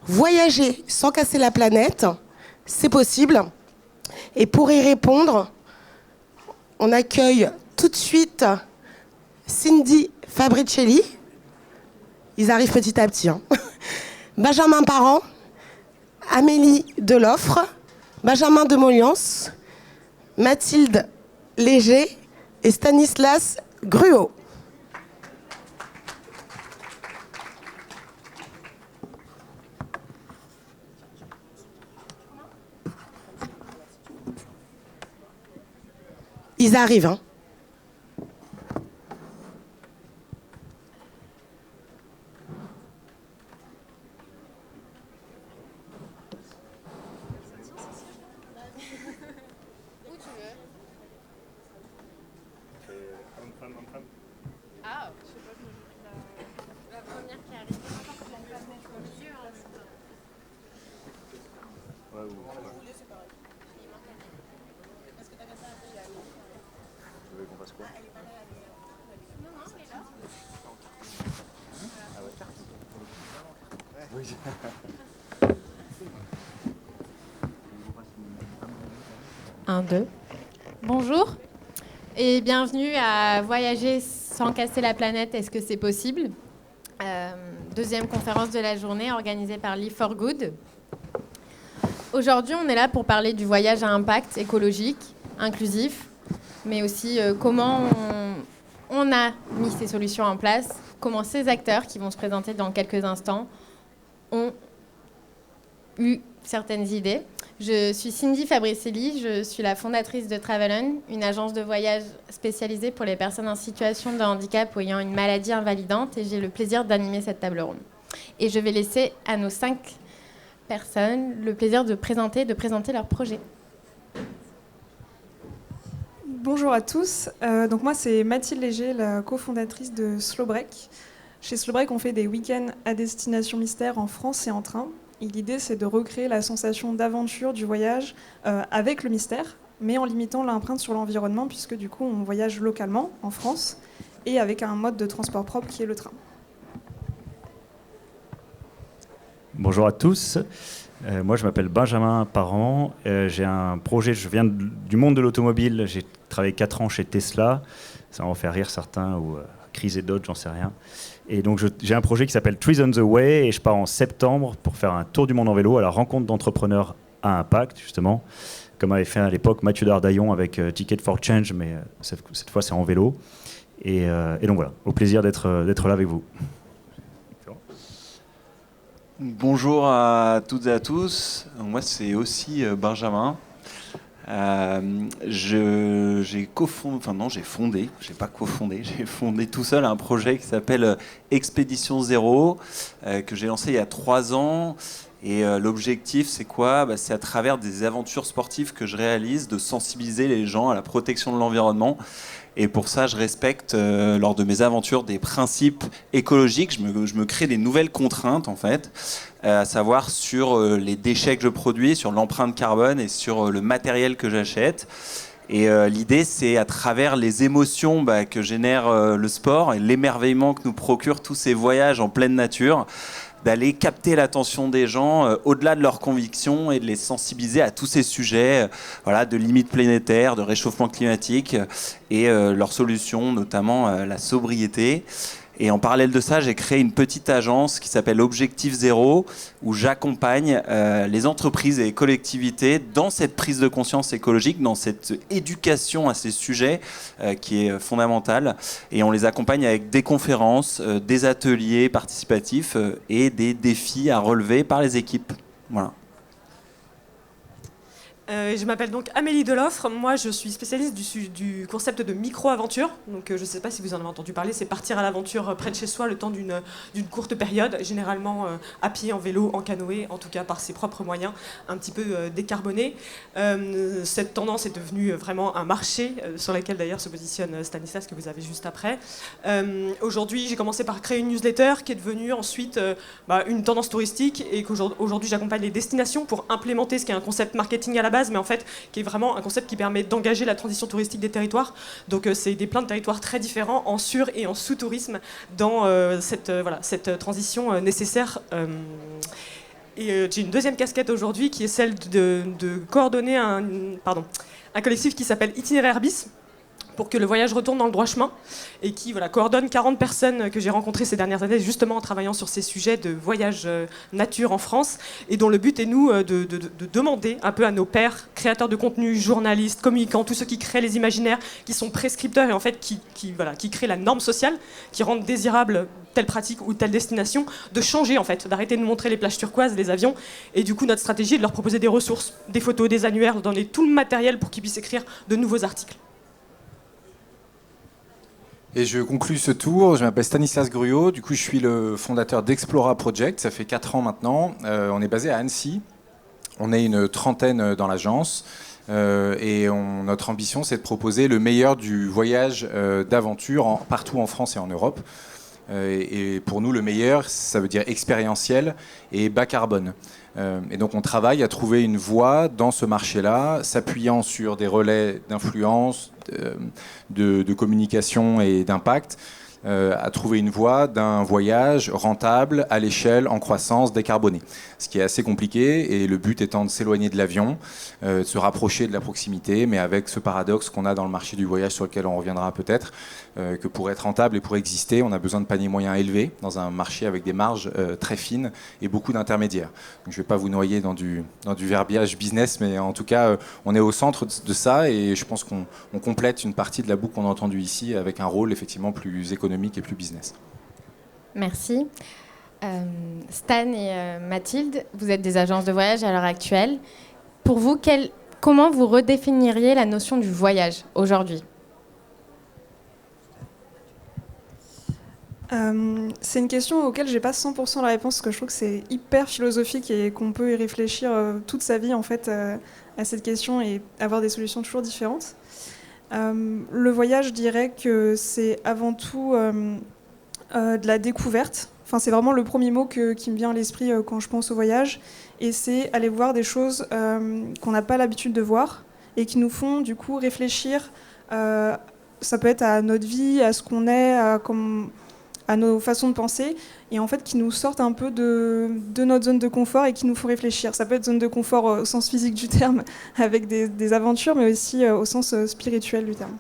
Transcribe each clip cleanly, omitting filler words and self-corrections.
Voyager sans casser la planète, c'est possible. Et pour y répondre, on accueille tout de suite Cindy Fabricelli. Ils arrivent petit à petit. Benjamin Parent, Amélie Deloffre, Benjamin de Moliance, Mathilde Léger et Stanislas Gruot. Ils arrivent. Un, deux. Bonjour et bienvenue à Voyager sans casser la planète, est-ce que c'est possible ? Deuxième conférence de la journée organisée par Live for Good. Aujourd'hui, on est là pour parler du voyage à impact écologique, inclusif, mais aussi comment on a mis ces solutions en place, comment ces acteurs qui vont se présenter dans quelques instants ont eu certaines idées. Je suis Cindy Fabricelli, je suis la fondatrice de Travelon, une agence de voyage spécialisée pour les personnes en situation de handicap ou ayant une maladie invalidante, et j'ai le plaisir d'animer cette table ronde. Et je vais laisser à nos 5 personnes le plaisir de présenter leur projet. Bonjour à tous, donc moi c'est Mathilde Léger, la cofondatrice de Slow Break. Chez Slow Break, on fait des week-ends à destination mystère en France et en train. Et l'idée, c'est de recréer la sensation d'aventure du voyage avec le mystère, mais en limitant l'empreinte sur l'environnement, puisque du coup, on voyage localement en France et avec un mode de transport propre qui est le train. Bonjour à tous. Moi, je m'appelle Benjamin Parent. J'ai un projet, je viens du monde de l'automobile. J'ai travaillé 4 ans chez Tesla. Ça va en faire rire certains, ou Chrysler Dodge, j'en sais rien. Et donc, j'ai un projet qui s'appelle Trees on the Way, et je pars en septembre pour faire un tour du monde en vélo à la rencontre d'entrepreneurs à impact, justement, comme avait fait à l'époque Mathieu Dardaillon avec Ticket for Change, mais cette fois, c'est en vélo. Et donc voilà, au plaisir d'être là avec vous. Bonjour à toutes et à tous. Moi, c'est aussi Benjamin. J'ai fondé tout seul un projet qui s'appelle Expédition Zéro, que j'ai lancé il y a 3 ans. Et l'objectif, c'est quoi ? C'est à travers des aventures sportives que je réalise, de sensibiliser les gens à la protection de l'environnement. Et pour ça, je respecte, lors de mes aventures, des principes écologiques. Je me crée des nouvelles contraintes, en fait, à savoir sur les déchets que je produis, sur l'empreinte carbone et sur le matériel que j'achète. Et l'idée, c'est à travers les émotions que génère le sport et l'émerveillement que nous procurent tous ces voyages en pleine nature, d'aller capter l'attention des gens au-delà de leurs convictions et de les sensibiliser à tous ces sujets de limites planétaires, de réchauffement climatique et leurs solutions, notamment la sobriété. Et en parallèle de ça, j'ai créé une petite agence qui s'appelle Objectif Zéro, où j'accompagne les entreprises et les collectivités dans cette prise de conscience écologique, dans cette éducation à ces sujets qui est fondamentale. Et on les accompagne avec des conférences, des ateliers participatifs et des défis à relever par les équipes. Voilà. Je m'appelle donc Amélie Deloffre. Moi, je suis spécialiste du concept de micro-aventure. Donc, je ne sais pas si vous en avez entendu parler. C'est partir à l'aventure près de chez soi le temps d'une courte période, généralement à pied, en vélo, en canoë, en tout cas par ses propres moyens, un petit peu décarbonés. Cette tendance est devenue vraiment un marché sur lequel d'ailleurs se positionne Stanislas, que vous avez juste après. Aujourd'hui, j'ai commencé par créer une newsletter qui est devenue ensuite une tendance touristique, et qu'aujourd'hui, j'accompagne les destinations pour implémenter ce qui est un concept marketing à la base, mais en fait qui est vraiment un concept qui permet d'engager la transition touristique des territoires. Donc c'est plein de territoires très différents en sur- et en sous-tourisme dans cette transition nécessaire. Et j'ai une deuxième casquette aujourd'hui qui est celle de coordonner un collectif qui s'appelle Itinéraire Bis, pour que le voyage retourne dans le droit chemin, et qui coordonne 40 personnes que j'ai rencontrées ces dernières années, justement en travaillant sur ces sujets de voyage nature en France, et dont le but est, nous, de demander un peu à nos pairs, créateurs de contenu, journalistes, communicants, tous ceux qui créent les imaginaires, qui sont prescripteurs et en fait qui créent la norme sociale, qui rendent désirable telle pratique ou telle destination, de changer en fait, d'arrêter de nous montrer les plages turquoises, les avions, et du coup notre stratégie est de leur proposer des ressources, des photos, des annuaires, de donner tout le matériel pour qu'ils puissent écrire de nouveaux articles. Et je conclue ce tour. Je m'appelle Stanislas Gruot. Du coup, je suis le fondateur d'Explora Project. Ça fait 4 ans maintenant. On est basé à Annecy. On est une trentaine dans l'agence. Et notre ambition, c'est de proposer le meilleur du voyage d'aventure partout en France et en Europe. Et pour nous, le meilleur, ça veut dire expérientiel et bas carbone. Et donc on travaille à trouver une voie dans ce marché-là, s'appuyant sur des relais d'influence, de communication et d'impact, à trouver une voie d'un voyage rentable, à l'échelle, en croissance, décarboné. Ce qui est assez compliqué, et le but étant de s'éloigner de l'avion, de se rapprocher de la proximité, mais avec ce paradoxe qu'on a dans le marché du voyage sur lequel on reviendra peut-être, que pour être rentable et pour exister, on a besoin de paniers moyens élevés dans un marché avec des marges très fines et beaucoup d'intermédiaires. Donc, je ne vais pas vous noyer dans du verbiage business, mais en tout cas, on est au centre de ça, et je pense qu'on complète une partie de la boucle qu'on a entendue ici avec un rôle effectivement plus économique et plus business. Merci. Stan et Mathilde, vous êtes des agences de voyage à l'heure actuelle. Pour vous, comment vous redéfiniriez la notion du voyage aujourd'hui ? C'est une question auquel j'ai pas 100% la réponse, parce que je trouve que c'est hyper philosophique et qu'on peut y réfléchir toute sa vie en fait à cette question et avoir des solutions toujours différentes. Le voyage, je dirais que c'est avant tout de la découverte. Enfin, c'est vraiment le premier mot qui me vient à l'esprit quand je pense au voyage. Et c'est aller voir des choses qu'on n'a pas l'habitude de voir et qui nous font du coup réfléchir. Ça peut être à notre vie, à ce qu'on est, à nos façons de penser, et en fait qui nous sortent un peu de notre zone de confort et qui nous font réfléchir. Ça peut être zone de confort au sens physique du terme, avec des aventures, mais aussi au sens spirituel du terme.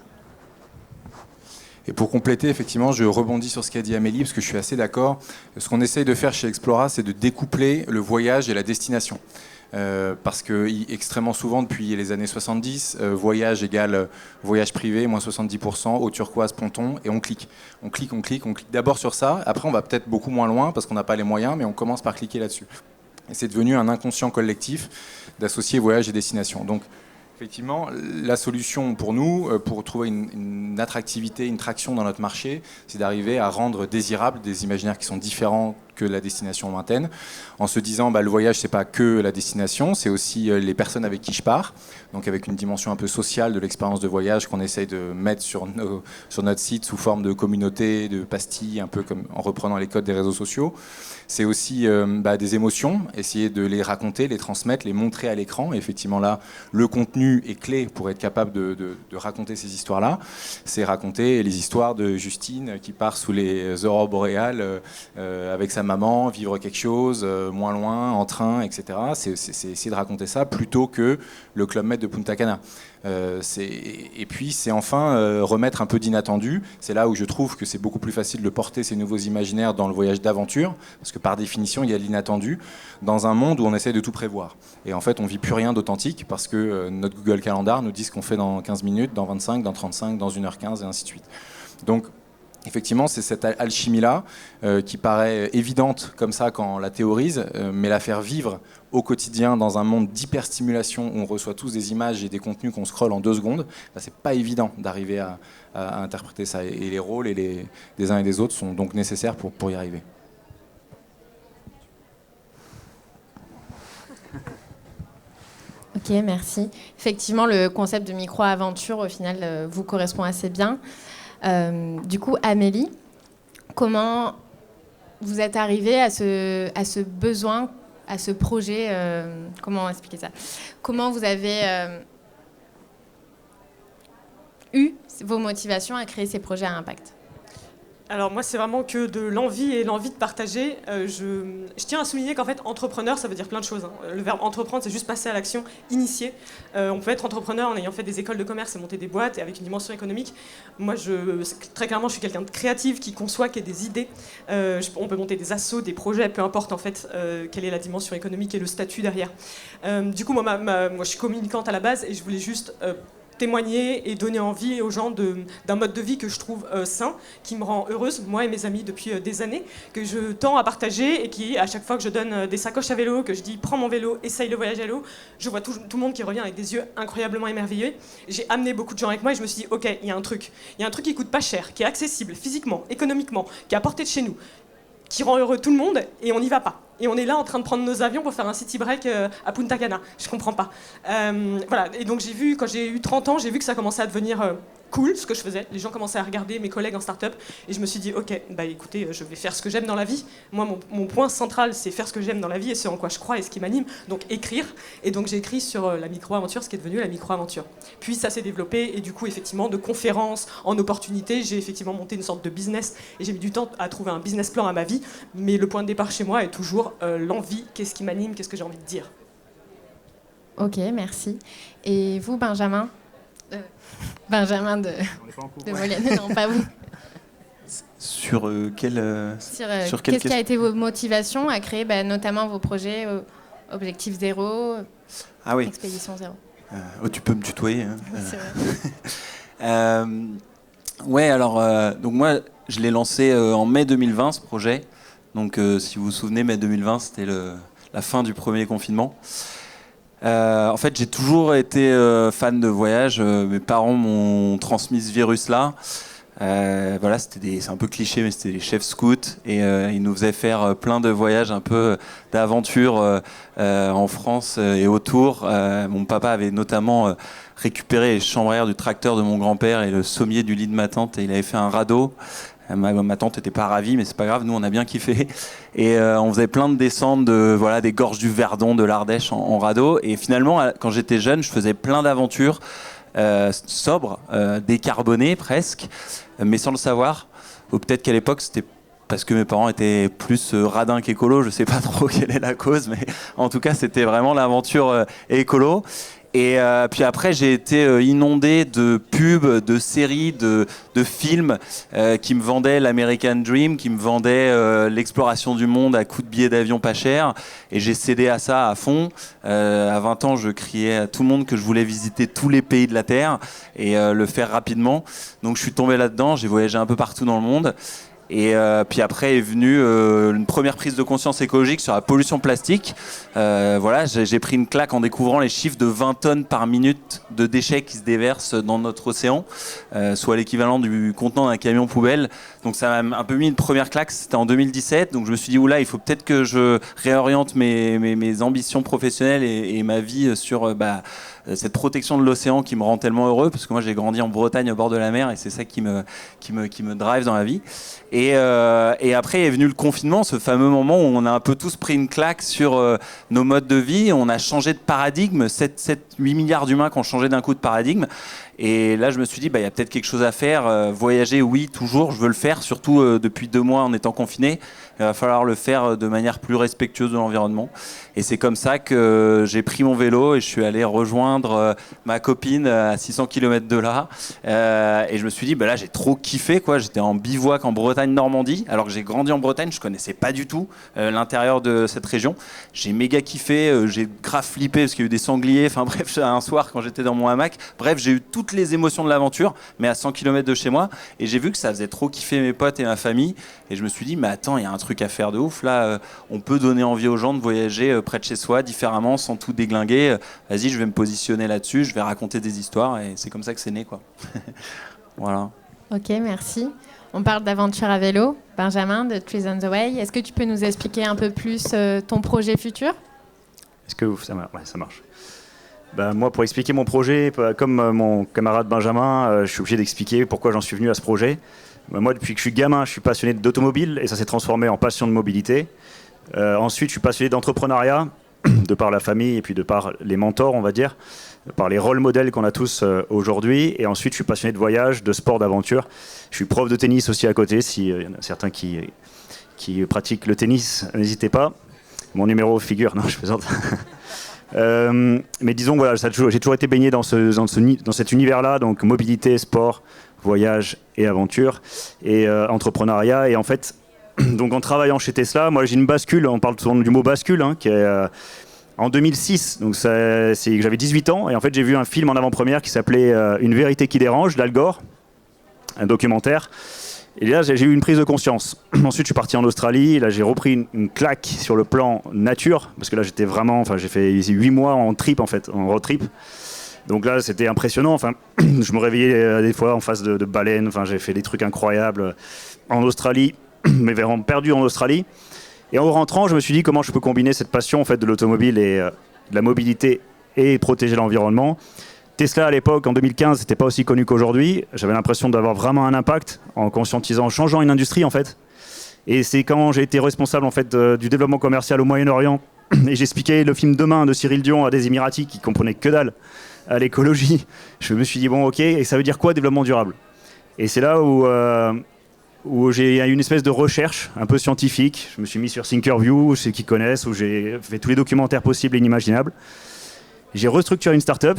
Et pour compléter, effectivement, je rebondis sur ce qu'a dit Amélie, parce que je suis assez d'accord. Ce qu'on essaye de faire chez Explora, c'est de découpler le voyage et la destination. Parce que extrêmement souvent, depuis les années 70, voyage égale voyage privé, moins 70%, eau turquoise, ponton, et on clique. On clique d'abord sur ça. Après, on va peut-être beaucoup moins loin, parce qu'on n'a pas les moyens, mais on commence par cliquer là-dessus. Et c'est devenu un inconscient collectif d'associer voyage et destination. Donc, effectivement, la solution pour nous, pour trouver une attractivité, une traction dans notre marché, c'est d'arriver à rendre désirables des imaginaires qui sont différents que la destination lointaine, en se disant le voyage, c'est pas que la destination, c'est aussi les personnes avec qui je pars, donc avec une dimension un peu sociale de l'expérience de voyage qu'on essaye de mettre sur notre site sous forme de communauté, de pastilles, un peu comme en reprenant les codes des réseaux sociaux. C'est aussi des émotions, essayer de les raconter, les transmettre, les montrer à l'écran. Et effectivement là, le contenu est clé pour être capable de raconter ces histoires-là. C'est raconter les histoires de Justine qui part sous les aurores boréales avec sa maman, vivre quelque chose, moins loin, en train, etc. C'est essayer de raconter ça plutôt que le Club Med de Punta Cana. Et puis c'est enfin remettre un peu d'inattendu. C'est là où je trouve que c'est beaucoup plus facile de porter ces nouveaux imaginaires dans le voyage d'aventure, parce que par définition il y a de l'inattendu, dans un monde où on essaie de tout prévoir. Et en fait on vit plus rien d'authentique, parce que notre Google Calendar nous dit ce qu'on fait dans 15 minutes, dans 25, dans 35, dans 1h15 et ainsi de suite. Donc effectivement, c'est cette alchimie-là qui paraît évidente comme ça quand on la théorise, mais la faire vivre au quotidien dans un monde d'hyperstimulation où on reçoit tous des images et des contenus qu'on scrolle en 2 secondes, c'est pas évident d'arriver à interpréter ça. Et les rôles des uns et des autres sont donc nécessaires pour y arriver. Ok, merci. Effectivement, le concept de micro-aventure, au final, vous correspond assez bien. Du coup, Amélie, comment vous êtes arrivée à ce besoin, à ce projet comment expliquer ça ? Comment vous avez eu vos motivations à créer ces projets à impact ? Alors moi, c'est vraiment que de l'envie et l'envie de partager. Je tiens à souligner qu'en fait, entrepreneur, ça veut dire plein de choses. Le verbe entreprendre, c'est juste passer à l'action, initier. On peut être entrepreneur en ayant fait des écoles de commerce et monter des boîtes et avec une dimension économique. Moi, très clairement, je suis quelqu'un de créatif qui conçoit, qui a des idées. On peut monter des assos, des projets, peu importe en fait quelle est la dimension économique et le statut derrière. Du coup, moi, je suis communicante à la base et je voulais juste témoigner et donner envie aux gens d'un mode de vie que je trouve sain, qui me rend heureuse, moi et mes amis depuis des années, que je tends à partager et qui, à chaque fois que je donne des sacoches à vélo, que je dis prends mon vélo, essaye le voyage à vélo, je vois tout le monde qui revient avec des yeux incroyablement émerveillés. J'ai amené beaucoup de gens avec moi et je me suis dit ok, il y a un truc qui coûte pas cher, qui est accessible physiquement, économiquement, qui est à portée de chez nous, qui rend heureux tout le monde et on n'y va pas. Et on est là en train de prendre nos avions pour faire un city break à Punta Cana. Je comprends pas. Voilà. Et donc j'ai vu, quand j'ai eu 30 ans, j'ai vu que ça commençait à devenir cool, ce que je faisais. Les gens commençaient à regarder mes collègues en start-up. Et je me suis dit, ok, bah écoutez, je vais faire ce que j'aime dans la vie. Moi, mon point central, c'est faire ce que j'aime dans la vie et ce en quoi je crois et ce qui m'anime. Donc écrire. Et donc j'ai écrit sur la micro-aventure, ce qui est devenu la micro-aventure. Puis ça s'est développé et du coup, effectivement, de conférences en opportunités, j'ai effectivement monté une sorte de business. Et j'ai mis du temps à trouver un business plan à ma vie. Mais le point de départ chez moi est toujours l'envie, qu'est-ce qui m'anime, qu'est-ce que j'ai envie de dire. Ok, merci. Et vous, Benjamin Benjamin de Molienne, non, pas vous. Sur quelle Qu'est-ce qui a été vos motivations à créer notamment vos projets Objectif Zéro, Ah oui. Expédition Zéro. Tu peux me tutoyer. Hein. Oui, c'est vrai. Ouais, alors donc moi je l'ai lancé en mai 2020 ce projet. Donc si vous vous souvenez, mai 2020 c'était la fin du premier confinement. En fait, j'ai toujours été fan de voyage. Mes parents m'ont transmis ce virus-là. Voilà, c'est un peu cliché, mais c'était des chefs scouts et ils nous faisaient faire plein de voyages, un peu d'aventures en France et autour. Mon papa avait notamment récupéré les chambres à air du tracteur de mon grand-père et le sommier du lit de ma tante, et il avait fait un radeau. Ma tante n'était pas ravie, mais c'est pas grave, nous on a bien kiffé. Et on faisait plein de descentes des gorges du Verdon, de l'Ardèche en radeau. Et finalement, quand j'étais jeune, je faisais plein d'aventures sobres, décarbonées presque, mais sans le savoir. Ou peut-être qu'à l'époque, c'était parce que mes parents étaient plus radins qu'écolo, je sais pas trop quelle est la cause, mais en tout cas, c'était vraiment l'aventure écolo. Et puis après, j'ai été inondé de pubs, de séries, de films qui me vendaient l'American Dream, qui me vendaient l'exploration du monde à coups de billets d'avion pas chers. Et j'ai cédé à ça à fond. À 20 ans, je criais à tout le monde que je voulais visiter tous les pays de la Terre et le faire rapidement. Donc je suis tombé là-dedans, j'ai voyagé un peu partout dans le monde. Et puis après est venue une première prise de conscience écologique sur la pollution plastique. Voilà, j'ai pris une claque en découvrant les chiffres de 20 tonnes par minute de déchets qui se déversent dans notre océan, soit l'équivalent du contenant d'un camion poubelle. Donc ça m'a un peu mis une première claque, c'était en 2017. Donc je me suis dit, oula, il faut peut-être que je réoriente mes ambitions professionnelles et ma vie sur cette protection de l'océan qui me rend tellement heureux, parce que moi j'ai grandi en Bretagne au bord de la mer et c'est ça qui me drive dans la vie. Et après est venu le confinement, ce fameux moment où on a un peu tous pris une claque sur nos modes de vie, on a changé de paradigme, 8 milliards d'humains qui ont changé d'un coup de paradigme. Et là je me suis dit, il y a peut-être quelque chose à faire, voyager oui, toujours, je veux le faire, surtout depuis 2 mois en étant confiné. Il va falloir le faire de manière plus respectueuse de l'environnement. Et c'est comme ça que j'ai pris mon vélo et je suis allé rejoindre ma copine à 600 km de là. Et je me suis dit, là j'ai trop kiffé, quoi. J'étais en bivouac en Bretagne-Normandie, alors que j'ai grandi en Bretagne, je connaissais pas du tout l'intérieur de cette région. J'ai méga kiffé, j'ai grave flippé parce qu'il y a eu des sangliers. Enfin bref, un soir quand j'étais dans mon hamac, bref, j'ai eu toutes les émotions de l'aventure, mais à 100 km de chez moi. Et j'ai vu que ça faisait trop kiffer mes potes et ma famille. Et je me suis dit, mais attends, il y a un truc à faire de ouf. Là, on peut donner envie aux gens de voyager près de chez soi, différemment, sans tout déglinguer. Vas-y, je vais me positionner là-dessus, je vais raconter des histoires. Et c'est comme ça que c'est né, quoi. Voilà. Ok, merci. On parle d'aventure à vélo. Benjamin, de Trees on the Way. Est-ce que tu peux nous expliquer un peu plus ton projet futur ? Est-ce que ça marche. Moi, pour expliquer mon projet, comme mon camarade Benjamin, je suis obligé d'expliquer pourquoi j'en suis venu à ce projet. Moi, depuis que je suis gamin, je suis passionné d'automobile et ça s'est transformé en passion de mobilité. Ensuite, je suis passionné d'entrepreneuriat de par la famille et puis de par les mentors, on va dire, par les rôles modèles qu'on a tous aujourd'hui. Et ensuite, je suis passionné de voyage, de sport, d'aventure. Je suis prof de tennis aussi à côté. S'il y en a certains qui pratiquent le tennis, n'hésitez pas. Mon numéro figure, non, je plaisante. Mais disons, voilà, j'ai toujours été baigné dans cet univers-là, donc mobilité, sport, voyage et aventure, et entrepreneuriat. Et en fait, donc en travaillant chez Tesla, moi j'ai une bascule, on parle souvent du mot bascule, hein, qui est en 2006, donc j'avais 18 ans, et en fait j'ai vu un film en avant-première qui s'appelait Une vérité qui dérange, d'Al Gore, un documentaire. Et là, j'ai eu une prise de conscience. Ensuite, je suis parti en Australie. Là, j'ai repris une claque sur le plan nature. Parce que là, j'ai fait 8 mois en trip, en fait, en road trip. Donc là, c'était impressionnant. Enfin, je me réveillais des fois en face de baleines. Enfin, j'ai fait des trucs incroyables en Australie, mais vraiment perdu en Australie. Et en rentrant, je me suis dit comment je peux combiner cette passion, en fait, de l'automobile et de la mobilité et protéger l'environnement. Tesla, à l'époque, en 2015, n'était pas aussi connu qu'aujourd'hui. J'avais l'impression d'avoir vraiment un impact en conscientisant, en changeant une industrie, en fait. Et c'est quand j'ai été responsable, en fait, du développement commercial au Moyen-Orient et j'expliquais le film Demain de Cyril Dion à des Émiratis qui comprenaient que dalle à l'écologie. Je me suis dit, bon, ok, et ça veut dire quoi, développement durable? Et c'est là où j'ai eu une espèce de recherche un peu scientifique. Je me suis mis sur Thinkerview, ceux qui connaissent, où j'ai fait tous les documentaires possibles et inimaginables. J'ai restructuré une start-up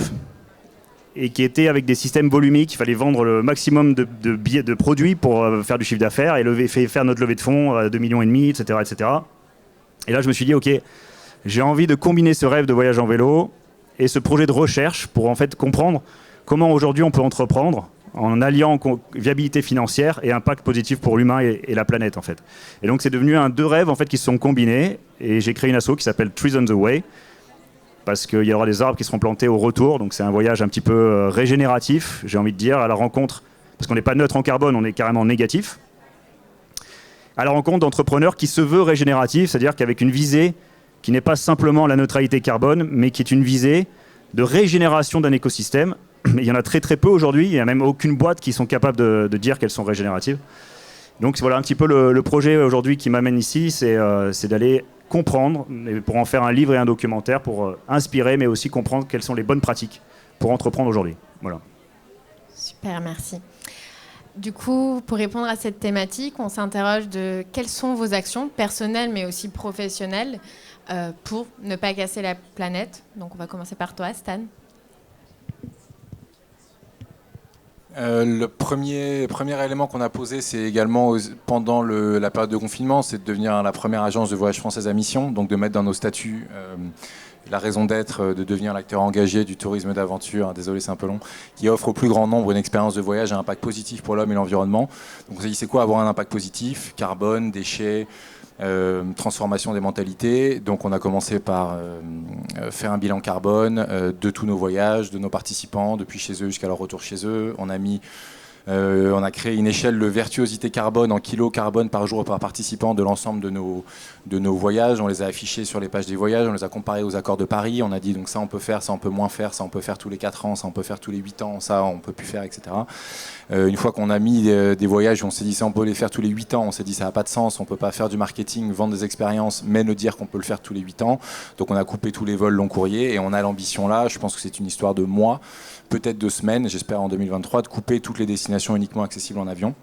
et qui était avec des systèmes volumiques. Il fallait vendre le maximum de produits pour faire du chiffre d'affaires et faire notre levée de fonds à 2,5 millions, etc., etc. Et là, je me suis dit, OK, j'ai envie de combiner ce rêve de voyage en vélo et ce projet de recherche pour en fait comprendre comment aujourd'hui on peut entreprendre en alliant viabilité financière et impact positif pour l'humain et la planète, en fait. Et donc, c'est devenu deux rêves en fait, qui se sont combinés. Et j'ai créé une asso qui s'appelle Trees on the Way, parce qu'il y aura des arbres qui seront plantés au retour. Donc c'est un voyage un petit peu régénératif, j'ai envie de dire, à la rencontre, parce qu'on n'est pas neutre en carbone, on est carrément négatif, à la rencontre d'entrepreneurs qui se veut régénératif, c'est-à-dire qu'avec une visée qui n'est pas simplement la neutralité carbone, mais qui est une visée de régénération d'un écosystème. Il y en a très très peu aujourd'hui, il n'y a même aucune boîte qui sont capables de dire qu'elles sont régénératives. Donc voilà un petit peu le projet aujourd'hui qui m'amène ici, c'est d'aller comprendre, pour en faire un livre et un documentaire, pour inspirer, mais aussi comprendre quelles sont les bonnes pratiques pour entreprendre aujourd'hui. Voilà. Super, merci. Du coup, pour répondre à cette thématique, on s'interroge de quelles sont vos actions personnelles, mais aussi professionnelles, pour ne pas casser la planète. Donc, on va commencer par toi, Stan. Le premier élément qu'on a posé, c'est également pendant la période de confinement, c'est de devenir la première agence de voyage française à mission, donc de mettre dans nos statuts la raison d'être, de devenir l'acteur engagé du tourisme d'aventure, désolé c'est un peu long, qui offre au plus grand nombre une expérience de voyage à impact positif pour l'homme et l'environnement. Donc on s'est dit c'est quoi avoir un impact positif? Carbone, déchets, transformation des mentalités. Donc on a commencé par faire un bilan carbone de tous nos voyages, de nos participants, depuis chez eux jusqu'à leur retour chez eux. On a créé une échelle de virtuosité carbone en kilos carbone par jour et par participant de l'ensemble de nos voyages. On les a affichés sur les pages des voyages, on les a comparés aux accords de Paris. On a dit donc ça on peut faire, ça on peut moins faire, ça on peut faire tous les 4 ans, ça on peut faire tous les 8 ans, ça on peut plus faire, etc. Une fois qu'on a mis des voyages, on s'est dit ça on peut les faire tous les 8 ans, on s'est dit ça n'a pas de sens, on peut pas faire du marketing, vendre des expériences, mais ne dire qu'on peut le faire tous les 8 ans. Donc on a coupé tous les vols long courrier et on a l'ambition là, je pense que c'est une histoire de mois, peut-être 2 semaines, j'espère en 2023, de couper toutes les destinations uniquement accessibles en avion.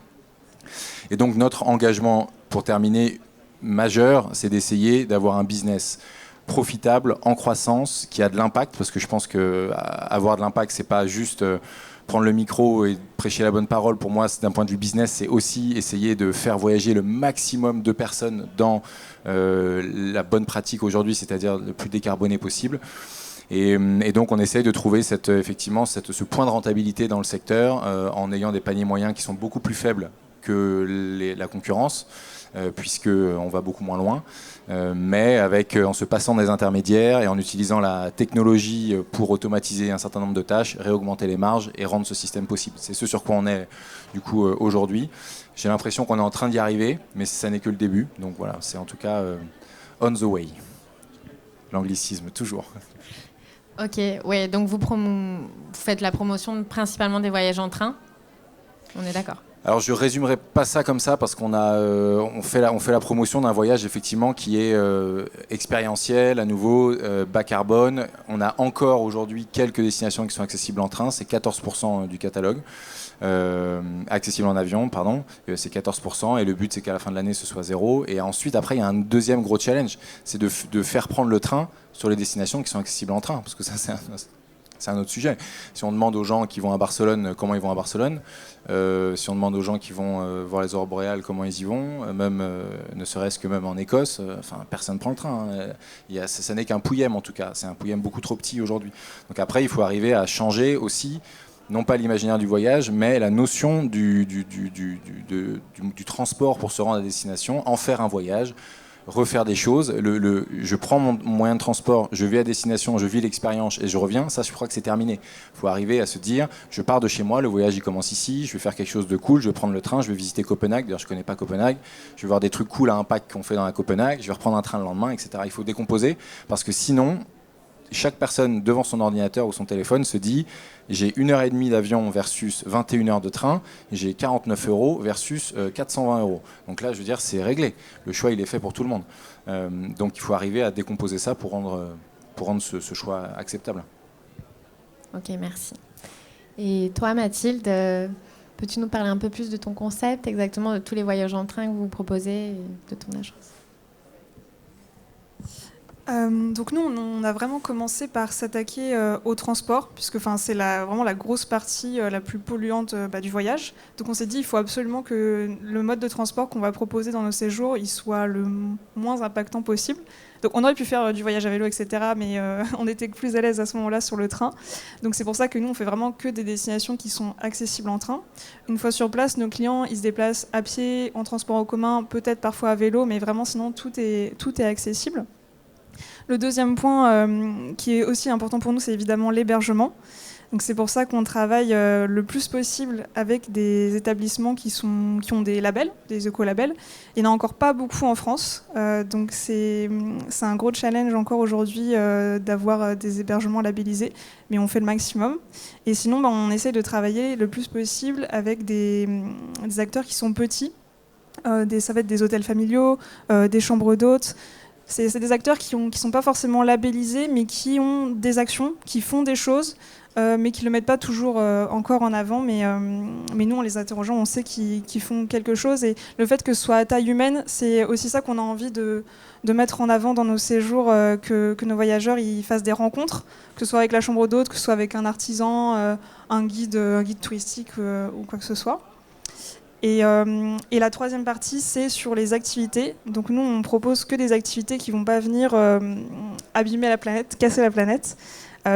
Et donc notre engagement, pour terminer, majeur, c'est d'essayer d'avoir un business profitable, en croissance, qui a de l'impact, parce que je pense qu'avoir de l'impact, c'est pas juste prendre le micro et prêcher la bonne parole. Pour moi, d'un point de vue business, c'est aussi essayer de faire voyager le maximum de personnes dans la bonne pratique aujourd'hui, c'est-à-dire le plus décarboné possible. Et donc on essaye de trouver effectivement ce point de rentabilité dans le secteur en ayant des paniers moyens qui sont beaucoup plus faibles que la concurrence, puisqu'on va beaucoup moins loin, mais en se passant des intermédiaires et en utilisant la technologie pour automatiser un certain nombre de tâches, réaugmenter les marges et rendre ce système possible. C'est ce sur quoi on est du coup aujourd'hui. J'ai l'impression qu'on est en train d'y arriver, mais ça n'est que le début. Donc voilà, c'est en tout cas on the way. L'anglicisme, toujours. Ok, donc vous faites la promotion principalement des voyages en train. On est d'accord. Alors je résumerai pas ça comme ça parce on fait la promotion d'un voyage effectivement qui est expérientiel, à nouveau bas carbone. On a encore aujourd'hui quelques destinations qui sont accessibles en train, c'est 14% du catalogue. Accessible en avion, pardon, c'est 14%, et le but c'est qu'à la fin de l'année ce soit 0. Et ensuite, après, il y a un deuxième gros challenge, c'est de faire prendre le train sur les destinations qui sont accessibles en train, parce que ça c'est un autre sujet. Si on demande aux gens qui vont à Barcelone comment ils vont à Barcelone, si on demande aux gens qui vont voir les aurores boréales comment ils y vont, même ne serait-ce que même en Écosse, personne ne prend le train. Ça n'est qu'un pouillem en tout cas, c'est un pouillem beaucoup trop petit aujourd'hui. Donc après, il faut arriver à changer aussi, non pas l'imaginaire du voyage, mais la notion du transport pour se rendre à destination, en faire un voyage, refaire des choses. Je prends mon moyen de transport, je vais à destination, je vis l'expérience et je reviens, ça je crois que c'est terminé. Il faut arriver à se dire, je pars de chez moi, le voyage il commence ici, je vais faire quelque chose de cool, je vais prendre le train, je vais visiter Copenhague, d'ailleurs je ne connais pas Copenhague, je vais voir des trucs cool à impact qu'on fait dans la Copenhague, je vais reprendre un train le lendemain, etc. Il faut décomposer, parce que sinon, chaque personne devant son ordinateur ou son téléphone se dit j'ai 1h30 d'avion versus 21 heures de train, j'ai 49 € versus 420 €. Donc là, je veux dire, c'est réglé. Le choix, il est fait pour tout le monde. Donc il faut arriver à décomposer ça pour rendre ce choix acceptable. Ok, merci. Et toi, Mathilde, peux-tu nous parler un peu plus de ton concept, exactement de tous les voyages en train que vous proposez et de ton agence ? Donc nous, on a vraiment commencé par s'attaquer au transport, puisque c'est vraiment la grosse partie la plus polluante du voyage. Donc on s'est dit il faut absolument que le mode de transport qu'on va proposer dans nos séjours, il soit le moins impactant possible. Donc on aurait pu faire du voyage à vélo, etc., mais on était plus à l'aise à ce moment-là sur le train. Donc c'est pour ça que nous, on fait vraiment que des destinations qui sont accessibles en train. Une fois sur place, nos clients, ils se déplacent à pied, en transport en commun, peut-être parfois à vélo, mais vraiment sinon tout est accessible. Le deuxième point qui est aussi important pour nous, c'est évidemment l'hébergement. Donc c'est pour ça qu'on travaille le plus possible avec des établissements qui ont des labels, des écolabels. Il n'y en a encore pas beaucoup en France, donc c'est un gros challenge encore aujourd'hui d'avoir des hébergements labellisés, mais on fait le maximum. Et sinon, on essaie de travailler le plus possible avec des acteurs qui sont petits. Ça va être des hôtels familiaux, des chambres d'hôtes. C'est des acteurs qui sont pas forcément labellisés, mais qui ont des actions, qui font des choses, mais qui le mettent pas toujours encore en avant. Mais nous, en les interrogeant, on sait qu'ils font quelque chose. Et le fait que ce soit à taille humaine, c'est aussi ça qu'on a envie de mettre en avant dans nos séjours, que nos voyageurs ils fassent des rencontres, que ce soit avec la chambre d'hôte, que ce soit avec un artisan, un guide touristique ou quoi que ce soit. Et la troisième partie, c'est sur les activités. Donc nous, on propose que des activités qui ne vont pas venir abîmer la planète, casser la planète.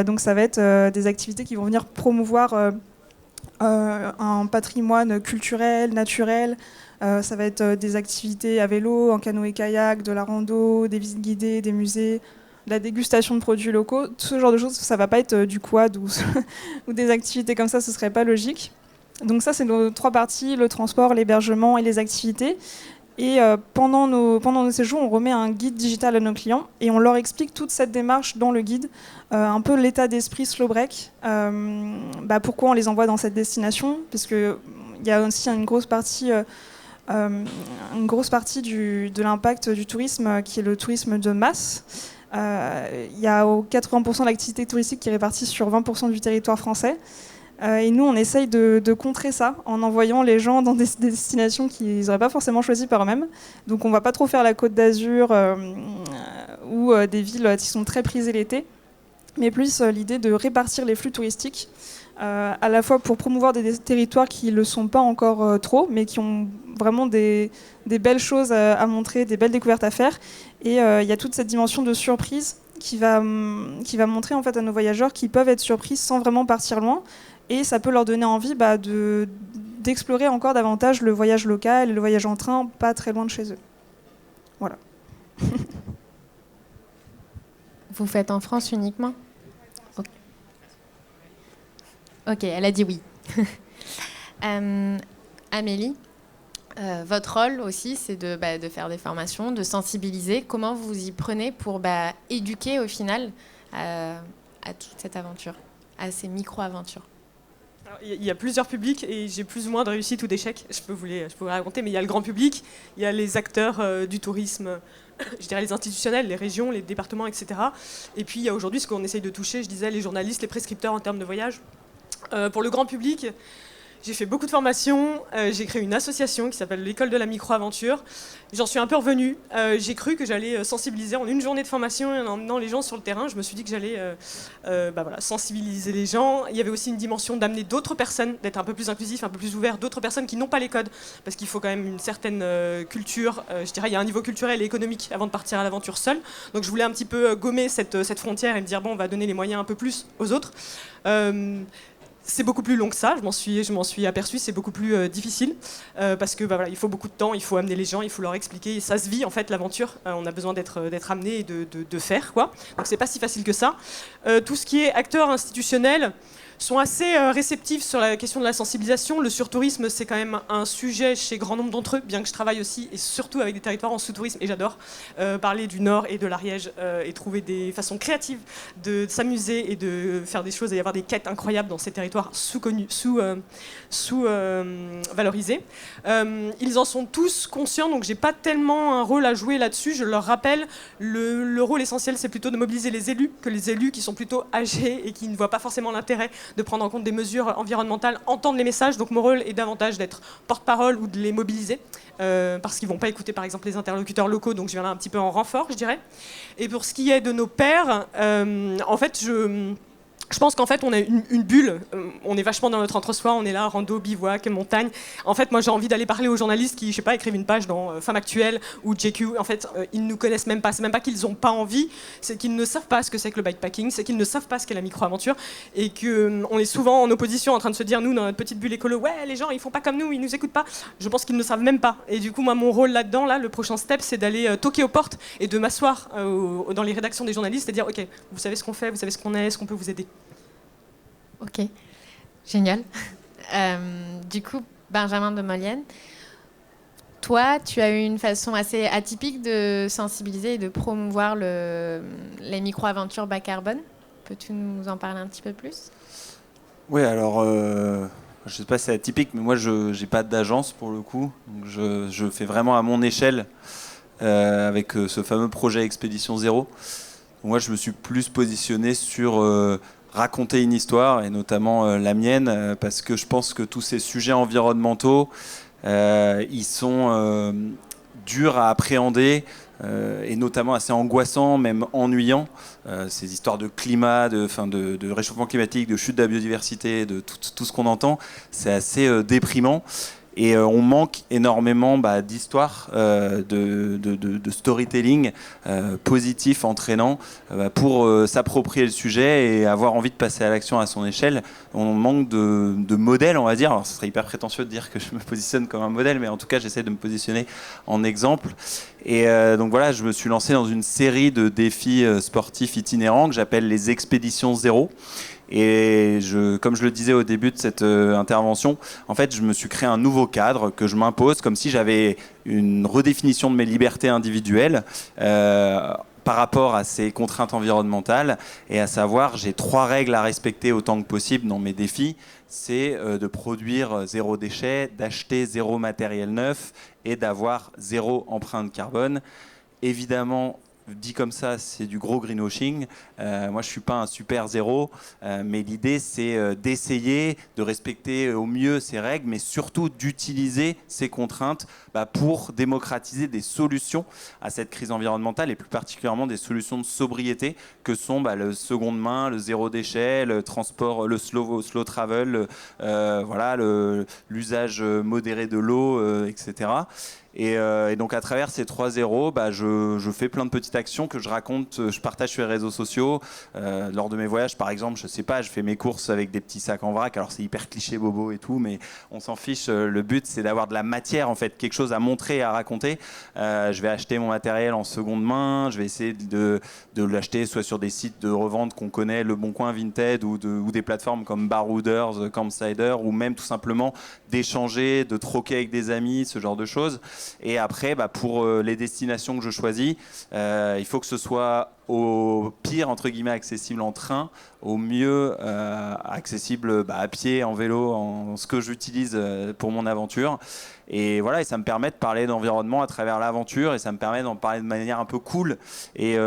Donc ça va être des activités qui vont venir promouvoir un patrimoine culturel, naturel. Ça va être des activités à vélo, en canoë-kayak, de la rando, des visites guidées, des musées, de la dégustation de produits locaux. Tout ce genre de choses, ça ne va pas être du quad ou des activités comme ça, ce ne serait pas logique. Donc ça, c'est nos trois parties, le transport, l'hébergement et les activités. Et pendant nos séjours, on remet un guide digital à nos clients et on leur explique toute cette démarche dans le guide, un peu l'état d'esprit slow break, pourquoi on les envoie dans cette destination, parce qu'il y a aussi une grosse partie de l'impact du tourisme qui est le tourisme de masse. Il y a 80% de l'activité touristique qui est répartie sur 20% du territoire français. Et nous, on essaye de contrer ça en envoyant les gens dans des destinations qu'ils n'auraient pas forcément choisies par eux-mêmes. Donc on ne va pas trop faire la Côte d'Azur ou des villes qui sont très prisées l'été, mais plus l'idée de répartir les flux touristiques, à la fois pour promouvoir des territoires qui ne le sont pas encore trop, mais qui ont vraiment des belles choses à montrer, des belles découvertes à faire. Et il y a toute cette dimension de surprise qui va montrer en fait, à nos voyageurs qu'ils peuvent être surpris sans vraiment partir loin. Et ça peut leur donner envie d'explorer encore davantage le voyage local et le voyage en train, pas très loin de chez eux. Voilà. Vous faites en France uniquement ? Ok, elle a dit oui. Amélie, votre rôle aussi, c'est de faire des formations, de sensibiliser. Comment vous y prenez pour éduquer au final à toute cette aventure, à ces micro-aventures ? Il y a plusieurs publics et j'ai plus ou moins de réussite ou d'échecs, je peux vous raconter, mais il y a le grand public, il y a les acteurs du tourisme, je dirais les institutionnels, les régions, les départements, etc. Et puis il y a aujourd'hui ce qu'on essaye de toucher, je disais, les journalistes, les prescripteurs en termes de voyage. Pour le grand public, j'ai fait beaucoup de formations, j'ai créé une association qui s'appelle l'École de la micro-aventure. J'en suis un peu revenue. J'ai cru que j'allais sensibiliser en une journée de formation et en emmenant les gens sur le terrain. Je me suis dit que j'allais sensibiliser les gens. Il y avait aussi une dimension d'amener d'autres personnes, d'être un peu plus inclusif, un peu plus ouvert, d'autres personnes qui n'ont pas les codes, parce qu'il faut quand même une certaine culture. Je dirais il y a un niveau culturel et économique avant de partir à l'aventure seul. Donc je voulais un petit peu gommer cette frontière et me dire bon, on va donner les moyens un peu plus aux autres. C'est beaucoup plus long que ça, je m'en suis aperçue, c'est beaucoup plus difficile parce que il faut beaucoup de temps, il faut amener les gens, il faut leur expliquer, et ça se vit en fait l'aventure, on a besoin d'être amené et de faire quoi. Donc c'est pas si facile que ça. Tout ce qui est acteurs institutionnels sont assez réceptifs sur la question de la sensibilisation. Le surtourisme, c'est quand même un sujet chez grand nombre d'entre eux, bien que je travaille aussi, et surtout avec des territoires en sous-tourisme, et j'adore parler du Nord et de l'Ariège, et trouver des façons créatives de s'amuser et de faire des choses, et y avoir des quêtes incroyables dans ces territoires sous-valorisés. Ils en sont tous conscients, donc j'ai pas tellement un rôle à jouer là-dessus. Je leur rappelle, le rôle essentiel, c'est plutôt de mobiliser les élus, que les élus qui sont plutôt âgés et qui ne voient pas forcément l'intérêt de prendre en compte des mesures environnementales, entendent les messages. Donc mon rôle est davantage d'être porte-parole ou de les mobiliser, parce qu'ils ne vont pas écouter par exemple les interlocuteurs locaux, donc je viens là un petit peu en renfort, je dirais. Et pour ce qui est de nos pairs, en fait, je pense qu'en fait, on a une bulle, on est vachement dans notre entre-soi, on est là, rando, bivouac, montagne. En fait, moi, j'ai envie d'aller parler aux journalistes qui, je sais pas, écrivent une page dans Femme Actuelle ou JQ. En fait, ils nous connaissent même pas. C'est même pas qu'ils n'ont pas envie, c'est qu'ils ne savent pas ce que c'est que le bikepacking, c'est qu'ils ne savent pas ce qu'est la micro-aventure, et qu'on est souvent en opposition en train de se dire, nous, dans notre petite bulle écolo, ouais, les gens, ils font pas comme nous, ils nous écoutent pas. Je pense qu'ils ne savent même pas. Et du coup, moi, mon rôle là-dedans, le prochain step, c'est d'aller toquer aux portes et de m'asseoir dans les rédactions des journalistes et dire, ok, vous savez ce qu'on fait, vous savez ce qu'on est qu'on peut vous aider. Ok, génial. Du coup, Benjamin de Molienne, toi, tu as eu une façon assez atypique de sensibiliser et de promouvoir les micro-aventures bas carbone. Peux-tu nous en parler un petit peu plus ? Oui, alors, je ne sais pas si c'est atypique, mais moi, je n'ai pas d'agence pour le coup. Donc je fais vraiment à mon échelle avec ce fameux projet Expédition Zéro. Donc moi, je me suis plus positionné sur raconter une histoire, et notamment la mienne, parce que je pense que tous ces sujets environnementaux, ils sont durs à appréhender, et notamment assez angoissants, même ennuyants. Ces histoires de climat, de réchauffement climatique, de chute de la biodiversité, de tout ce qu'on entend, c'est assez déprimant. Et on manque énormément d'histoires, de storytelling positif, entraînant, pour s'approprier le sujet et avoir envie de passer à l'action à son échelle. On manque de modèles, on va dire. Alors, ce serait hyper prétentieux de dire que je me positionne comme un modèle, mais en tout cas, j'essaie de me positionner en exemple. Et donc voilà, je me suis lancé dans une série de défis sportifs itinérants que j'appelle les Expéditions Zéro. Et comme je le disais au début de cette intervention, en fait, je me suis créé un nouveau cadre que je m'impose, comme si j'avais une redéfinition de mes libertés individuelles par rapport à ces contraintes environnementales. Et à savoir, j'ai 3 règles à respecter autant que possible dans mes défis. C'est de produire 0 déchet, d'acheter 0 matériel neuf et d'avoir 0 empreinte carbone. Évidemment, dit comme ça, c'est du gros greenwashing. Moi, je ne suis pas un super zéro, mais l'idée, c'est d'essayer de respecter au mieux ces règles, mais surtout d'utiliser ces contraintes pour démocratiser des solutions à cette crise environnementale, et plus particulièrement des solutions de sobriété que sont le seconde main, le zéro déchet, le transport, le slow travel, l'usage modéré de l'eau, etc. Et donc à travers ces 3 zéros, je fais plein de petites actions que je raconte, je partage sur les réseaux sociaux. Lors de mes voyages, par exemple, je sais pas, je fais mes courses avec des petits sacs en vrac. Alors c'est hyper cliché bobo et tout, mais on s'en fiche. Le but, c'est d'avoir de la matière, en fait, quelque chose à montrer et à raconter. Je vais acheter mon matériel en seconde main. Je vais essayer de l'acheter soit sur des sites de revente qu'on connaît, Le Bon Coin, Vinted, ou des plateformes comme Barouders, Campsider, ou même tout simplement d'échanger, de troquer avec des amis, ce genre de choses. Et après, pour les destinations que je choisis, il faut que ce soit au pire, entre guillemets, accessible en train, au mieux accessible à pied, en vélo, en ce que j'utilise pour mon aventure. Et voilà, et ça me permet de parler d'environnement à travers l'aventure, et ça me permet d'en parler de manière un peu cool et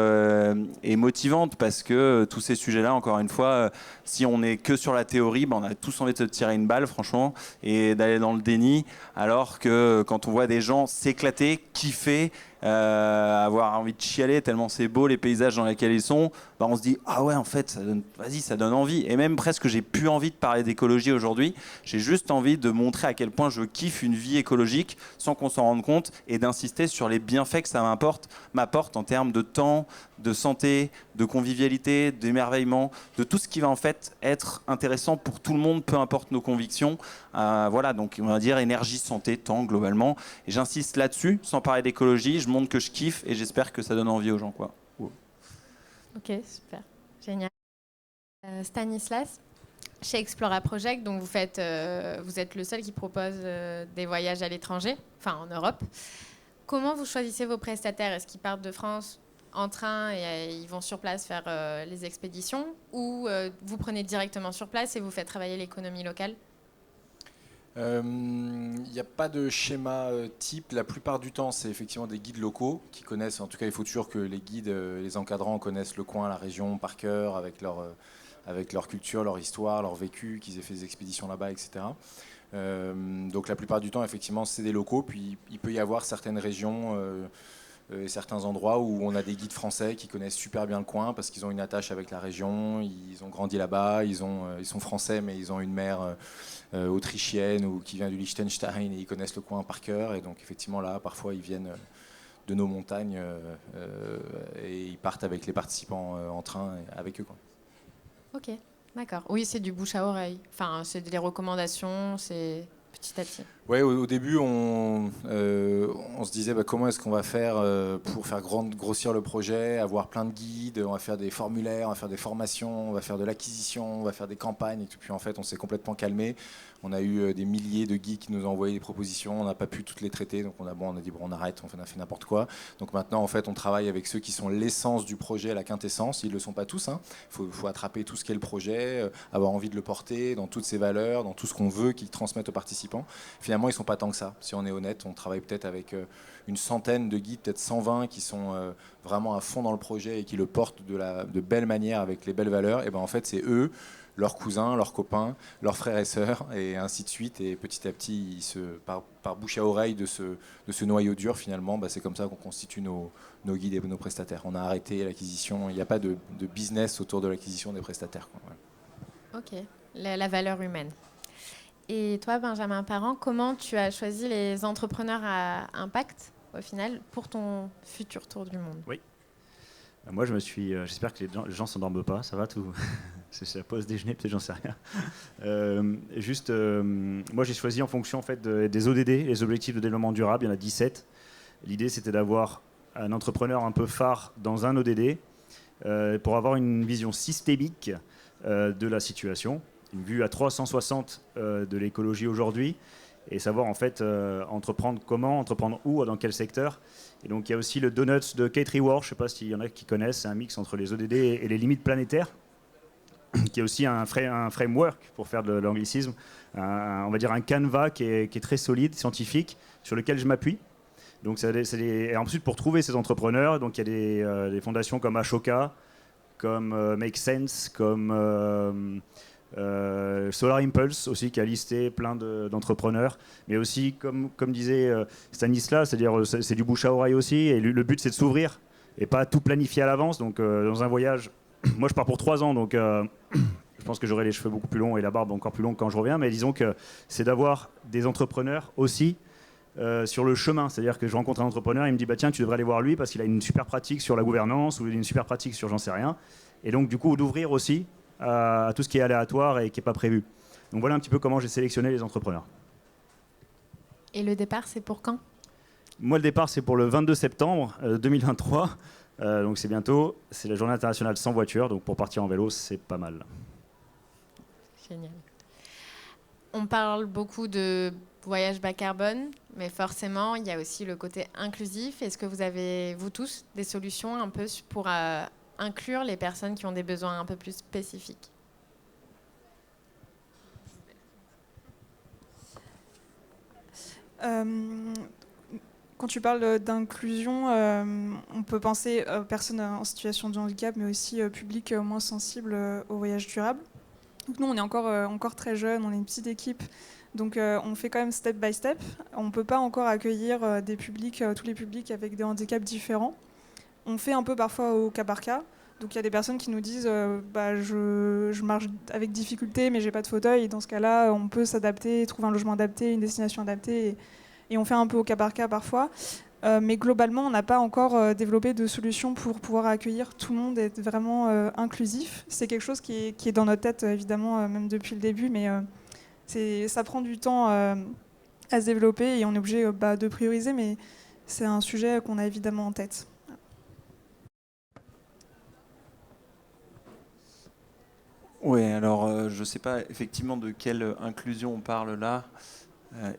motivante, parce que tous ces sujets-là, encore une fois, si on n'est que sur la théorie, on a tous envie de se tirer une balle, franchement, et d'aller dans le déni, alors que quand on voit des gens s'éclater, kiffer, avoir envie de chialer tellement c'est beau les paysages dans lesquels ils sont, on se dit ah ouais, en fait ça donne envie. Et même presque j'ai plus envie de parler d'écologie aujourd'hui, j'ai juste envie de montrer à quel point je kiffe une vie écologique sans qu'on s'en rende compte, et d'insister sur les bienfaits que ça m'apporte en termes de temps, de santé, de convivialité, d'émerveillement, de tout ce qui va en fait être intéressant pour tout le monde, peu importe nos convictions. Voilà, donc on va dire énergie, santé, temps globalement. Et j'insiste là-dessus, sans parler d'écologie, je montre que je kiffe et j'espère que ça donne envie aux gens, quoi. Ok, super, génial. Stanislas, chez Explora Project, donc vous êtes le seul qui propose des voyages à l'étranger, enfin en Europe. Comment vous choisissez vos prestataires? Est-ce qu'ils partent de France en train et ils vont sur place faire les expéditions, ou vous prenez directement sur place et vous faites travailler l'économie locale? Il n'y a pas de schéma type. La plupart du temps, c'est effectivement des guides locaux qui connaissent. En tout cas, il faut toujours que les guides, les encadrants connaissent le coin, la région par cœur, avec leur culture, leur histoire, leur vécu, qu'ils aient fait des expéditions là-bas, etc. Donc la plupart du temps, effectivement, c'est des locaux. Puis il peut y avoir certaines régions et certains endroits où on a des guides français qui connaissent super bien le coin parce qu'ils ont une attache avec la région, ils ont grandi là-bas, ils sont français mais ils ont une mère autrichienne ou qui vient du Liechtenstein et ils connaissent le coin par cœur. Et donc effectivement là, parfois ils viennent de nos montagnes et ils partent avec les participants en train avec eux, quoi. Ok, d'accord. Oui, c'est du bouche à oreille. Enfin, c'est des recommandations, c'est petit à petit. Ouais, au début, on se disait comment est-ce qu'on va faire pour faire grossir le projet, avoir plein de guides, on va faire des formulaires, on va faire des formations, on va faire de l'acquisition, on va faire des campagnes. Et puis en fait, on s'est complètement calmé. On a eu des milliers de guides qui nous ont envoyé des propositions, on n'a pas pu toutes les traiter, donc on a dit on arrête, on a fait n'importe quoi. Donc maintenant, en fait, on travaille avec ceux qui sont l'essence du projet, la quintessence. Ils ne le sont pas tous. Faut attraper tout ce qu'est le projet, avoir envie de le porter dans toutes ses valeurs, dans tout ce qu'on veut qu'il transmette aux participants. Finalement, ils ne sont pas tant que ça. Si on est honnête, on travaille peut-être avec une centaine de guides, peut-être 120 qui sont vraiment à fond dans le projet et qui le portent de belle manière avec les belles valeurs. Et ben en fait, c'est eux, leurs cousins, leurs copains, leurs frères et sœurs, et ainsi de suite. Et petit à petit, par bouche à oreille de ce noyau dur, finalement, c'est comme ça qu'on constitue nos guides et nos prestataires. On a arrêté l'acquisition. Il n'y a pas de business autour de l'acquisition des prestataires, quoi. Ouais. Ok, la valeur humaine. Et toi, Benjamin Parent, comment tu as choisi les entrepreneurs à impact, au final, pour ton futur tour du monde? Oui. Moi, j'espère que les gens s'endorment pas, ça va tout. C'est la pause déjeuner, peut-être, j'en sais rien. Moi, j'ai choisi en fonction en fait, des ODD, les objectifs de développement durable, il y en a 17. L'idée, c'était d'avoir un entrepreneur un peu phare dans un ODD pour avoir une vision systémique de la situation, une vue à 360 de l'écologie aujourd'hui, et savoir en fait entreprendre comment, entreprendre où, dans quel secteur. Et donc il y a aussi le Donuts de Kate Reward, je ne sais pas s'il y en a qui connaissent, c'est un mix entre les ODD et les limites planétaires, qui est aussi un framework, pour faire de l'anglicisme, on va dire un canevas qui est très solide, scientifique, sur lequel je m'appuie. Donc et ensuite, pour trouver ces entrepreneurs, donc il y a des fondations comme Ashoka, comme Make Sense, comme Solar Impulse aussi, qui a listé plein d'entrepreneurs, mais aussi comme disait Stanislas, c'est-à-dire c'est du bouche à oreille aussi, et le but c'est de s'ouvrir et pas tout planifier à l'avance. Donc dans un voyage, moi je pars pour 3 ans, donc je pense que j'aurai les cheveux beaucoup plus longs et la barbe encore plus longue quand je reviens, mais disons que c'est d'avoir des entrepreneurs aussi sur le chemin. C'est-à-dire que je rencontre un entrepreneur, il me dit tiens, tu devrais aller voir lui parce qu'il a une super pratique sur la gouvernance ou une super pratique sur j'en sais rien, et donc du coup d'ouvrir aussi à tout ce qui est aléatoire et qui n'est pas prévu. Donc voilà un petit peu comment j'ai sélectionné les entrepreneurs. Et le départ, c'est pour quand? Moi, le départ, c'est pour le 22 septembre 2023. Donc c'est bientôt. C'est la journée internationale sans voiture. Donc pour partir en vélo, c'est pas mal. Génial. On parle beaucoup de voyage bas carbone, mais forcément, il y a aussi le côté inclusif. Est-ce que vous avez, vous tous, des solutions un peu pour inclure les personnes qui ont des besoins un peu plus spécifiques? Quand tu parles d'inclusion, on peut penser aux personnes en situation de handicap, mais aussi public moins sensible au voyage durable. Donc nous, on est encore très jeunes, on est une petite équipe, donc on fait quand même step by step. On ne peut pas encore accueillir des publics, tous les publics avec des handicaps différents. On fait un peu parfois au cas par cas. Donc il y a des personnes qui nous disent je marche avec difficulté mais j'ai pas de fauteuil, et dans ce cas-là on peut s'adapter, trouver un logement adapté, une destination adaptée, et on fait un peu au cas par cas parfois. Mais globalement on n'a pas encore développé de solution pour pouvoir accueillir tout le monde et être vraiment inclusif. C'est quelque chose qui est dans notre tête évidemment même depuis le début, mais ça prend du temps à se développer et on est obligé de prioriser, mais c'est un sujet qu'on a évidemment en tête. Oui, alors je ne sais pas effectivement de quelle inclusion on parle là,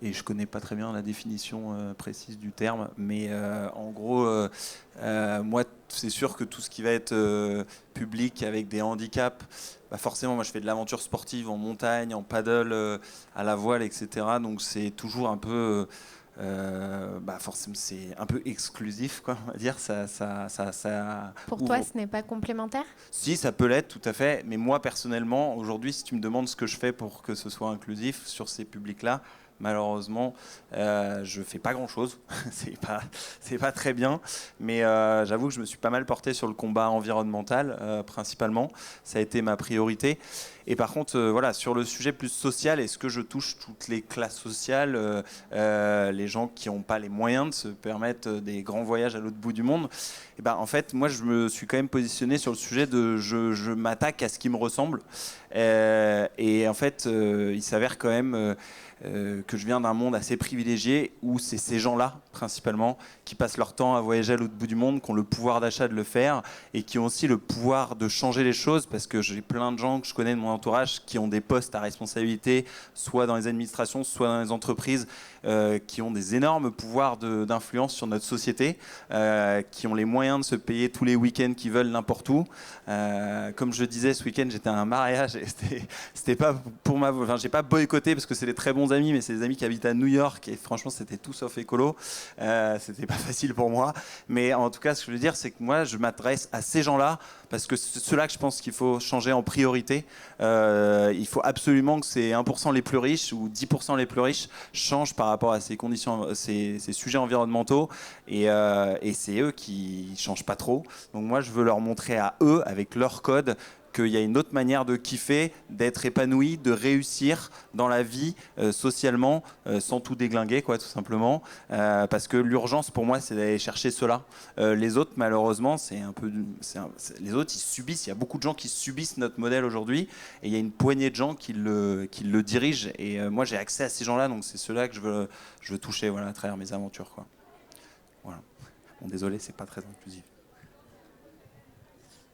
et je ne connais pas très bien la définition précise du terme, mais en gros, moi, c'est sûr que tout ce qui va être public avec des handicaps, forcément, moi je fais de l'aventure sportive en montagne, en paddle, à la voile, etc. Donc c'est toujours un peu... forcément, c'est un peu exclusif, quoi, on va dire. Pour toi, ce n'est pas complémentaire? Si, ça peut l'être, tout à fait. Mais moi, personnellement, aujourd'hui, si tu me demandes ce que je fais pour que ce soit inclusif sur ces publics-là, malheureusement, je fais pas grand-chose. c'est pas très bien. Mais j'avoue que je me suis pas mal porté sur le combat environnemental, principalement. Ça a été ma priorité. Et par contre, voilà, sur le sujet plus social, est-ce que je touche toutes les classes sociales, les gens qui n'ont pas les moyens de se permettre des grands voyages à l'autre bout du monde? Et en fait, moi, je me suis quand même positionné sur le sujet de je m'attaque à ce qui me ressemble. Et en fait, il s'avère quand même que je viens d'un monde assez privilégié où c'est ces gens-là, principalement, qui passent leur temps à voyager à l'autre bout du monde, qui ont le pouvoir d'achat de le faire et qui ont aussi le pouvoir de changer les choses, parce que j'ai plein de gens que je connais de mon entourage qui ont des postes à responsabilité, soit dans les administrations, soit dans les entreprises, qui ont des énormes pouvoirs d'influence sur notre société, qui ont les moyens de se payer tous les week-ends qu'ils veulent n'importe où. Comme je disais, ce week-end, j'étais à un mariage et c'était pas pour ma... Enfin, j'ai pas boycotté parce que c'est des très bons amis, mais c'est des amis qui habitent à New York et franchement, c'était tout sauf écolo. C'était pas facile pour moi. Mais en tout cas, ce que je veux dire, c'est que moi, je m'adresse à ces gens-là parce que c'est ceux-là que je pense qu'il faut changer en priorité. Il faut absolument que ces 1% les plus riches ou 10% les plus riches changent par rapport à ces conditions, ces sujets environnementaux. Et c'est eux qui changent pas trop. Donc moi, je veux leur montrer à eux, avec leur code, qu'il y a une autre manière de kiffer, d'être épanoui, de réussir dans la vie socialement, sans tout déglinguer, quoi, tout simplement. Parce que l'urgence, pour moi, c'est d'aller chercher cela. Les autres, malheureusement, les autres, ils subissent. Il y a beaucoup de gens qui subissent notre modèle aujourd'hui, et il y a une poignée de gens qui le dirigent. Et moi, j'ai accès à ces gens-là, donc c'est ceux-là que je veux toucher, voilà, à travers mes aventures, quoi. Voilà. Bon, désolé, c'est pas très inclusif.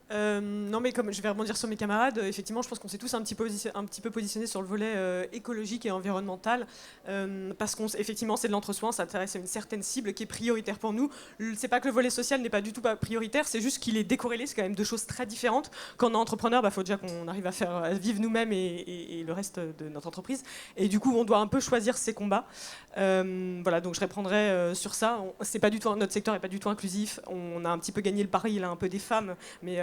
Non, mais comme je vais rebondir sur mes camarades, effectivement, je pense qu'on s'est tous un petit peu positionnés sur le volet écologique et environnemental, parce qu'effectivement, c'est de l'entre-soi, ça s'intéresse à une certaine cible qui est prioritaire pour nous. C'est pas que le volet social n'est pas du tout pas prioritaire, c'est juste qu'il est décorrélé, c'est quand même deux choses très différentes. Quand on est entrepreneur, faut déjà qu'on arrive à vivre nous-mêmes et le reste de notre entreprise, et du coup, on doit un peu choisir ses combats. Voilà, donc je répondrai sur ça. C'est pas du tout, notre secteur n'est pas du tout inclusif. On a un petit peu gagné le pari, là, un peu des femmes, mais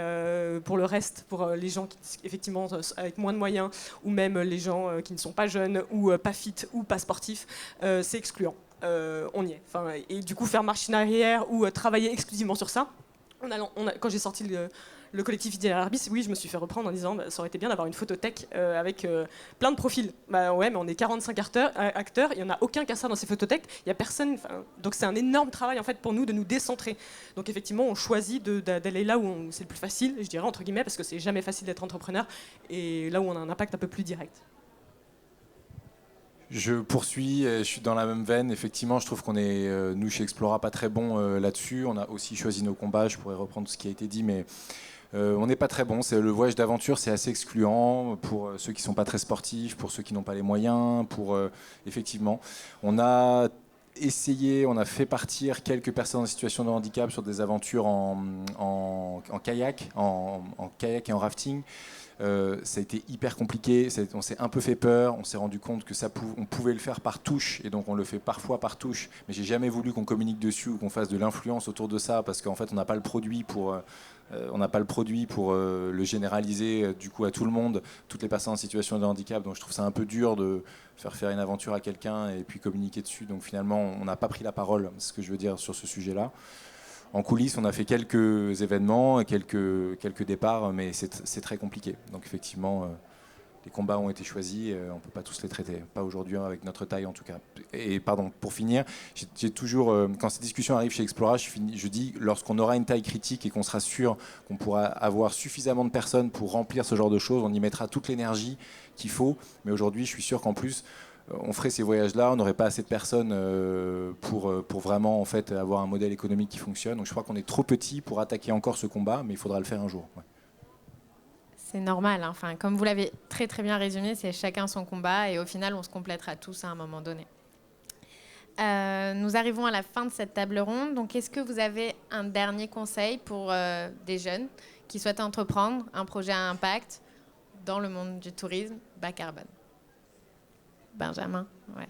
pour le reste, pour les gens qui, effectivement avec moins de moyens, ou même les gens qui ne sont pas jeunes ou pas fit ou pas sportifs, c'est excluant. On y est. Et du coup, faire marche en arrière ou travailler exclusivement sur ça. Quand j'ai sorti le collectif Idéal Arbis, oui, je me suis fait reprendre en disant ça aurait été bien d'avoir une photothèque avec plein de profils. Ouais, mais on est 45 acteurs, il n'y en a aucun qui a ça dans ces photothèques, il n'y a personne. Donc c'est un énorme travail en fait pour nous de nous décentrer. Donc effectivement, on choisit d'aller là où c'est le plus facile, je dirais entre guillemets, parce que c'est jamais facile d'être entrepreneur, et là où on a un impact un peu plus direct. Je poursuis, je suis dans la même veine. Effectivement, je trouve qu'on est, nous, chez Explora, pas très bon là-dessus. On a aussi choisi nos combats, je pourrais reprendre ce qui a été dit, mais on n'est pas très bon. Le voyage d'aventure, c'est assez excluant pour ceux qui ne sont pas très sportifs, pour ceux qui n'ont pas les moyens, effectivement. On a essayé, on a fait partir quelques personnes en situation de handicap sur des aventures en kayak, en kayak et en rafting. Ça a été hyper compliqué, on s'est un peu fait peur, on s'est rendu compte que on pouvait le faire par touche, et donc on le fait parfois par touche, mais j'ai jamais voulu qu'on communique dessus ou qu'on fasse de l'influence autour de ça, parce qu'en fait on n'a pas le produit pour le généraliser du coup à tout le monde, toutes les personnes en situation de handicap, donc je trouve ça un peu dur de faire une aventure à quelqu'un et puis communiquer dessus, donc finalement on n'a pas pris la parole, c'est ce que je veux dire sur ce sujet-là. En coulisses, on a fait quelques événements, quelques départs, mais c'est très compliqué. Donc effectivement, les combats ont été choisis, on ne peut pas tous les traiter, pas aujourd'hui avec notre taille en tout cas. Et pardon, pour finir, j'ai toujours, quand ces discussions arrivent chez Explora, je dis, lorsqu'on aura une taille critique et qu'on sera sûr qu'on pourra avoir suffisamment de personnes pour remplir ce genre de choses, on y mettra toute l'énergie qu'il faut. Mais aujourd'hui, je suis sûr qu'en plus, on ferait ces voyages-là, on n'aurait pas assez de personnes pour vraiment en fait, avoir un modèle économique qui fonctionne. Donc je crois qu'on est trop petit pour attaquer encore ce combat, mais il faudra le faire un jour. Ouais. C'est normal, hein. Enfin, comme vous l'avez très très bien résumé, c'est chacun son combat et au final on se complétera tous à un moment donné. Nous arrivons à la fin de cette table ronde, donc est-ce que vous avez un dernier conseil pour des jeunes qui souhaitent entreprendre un projet à impact dans le monde du tourisme bas carbone? Benjamin, ouais.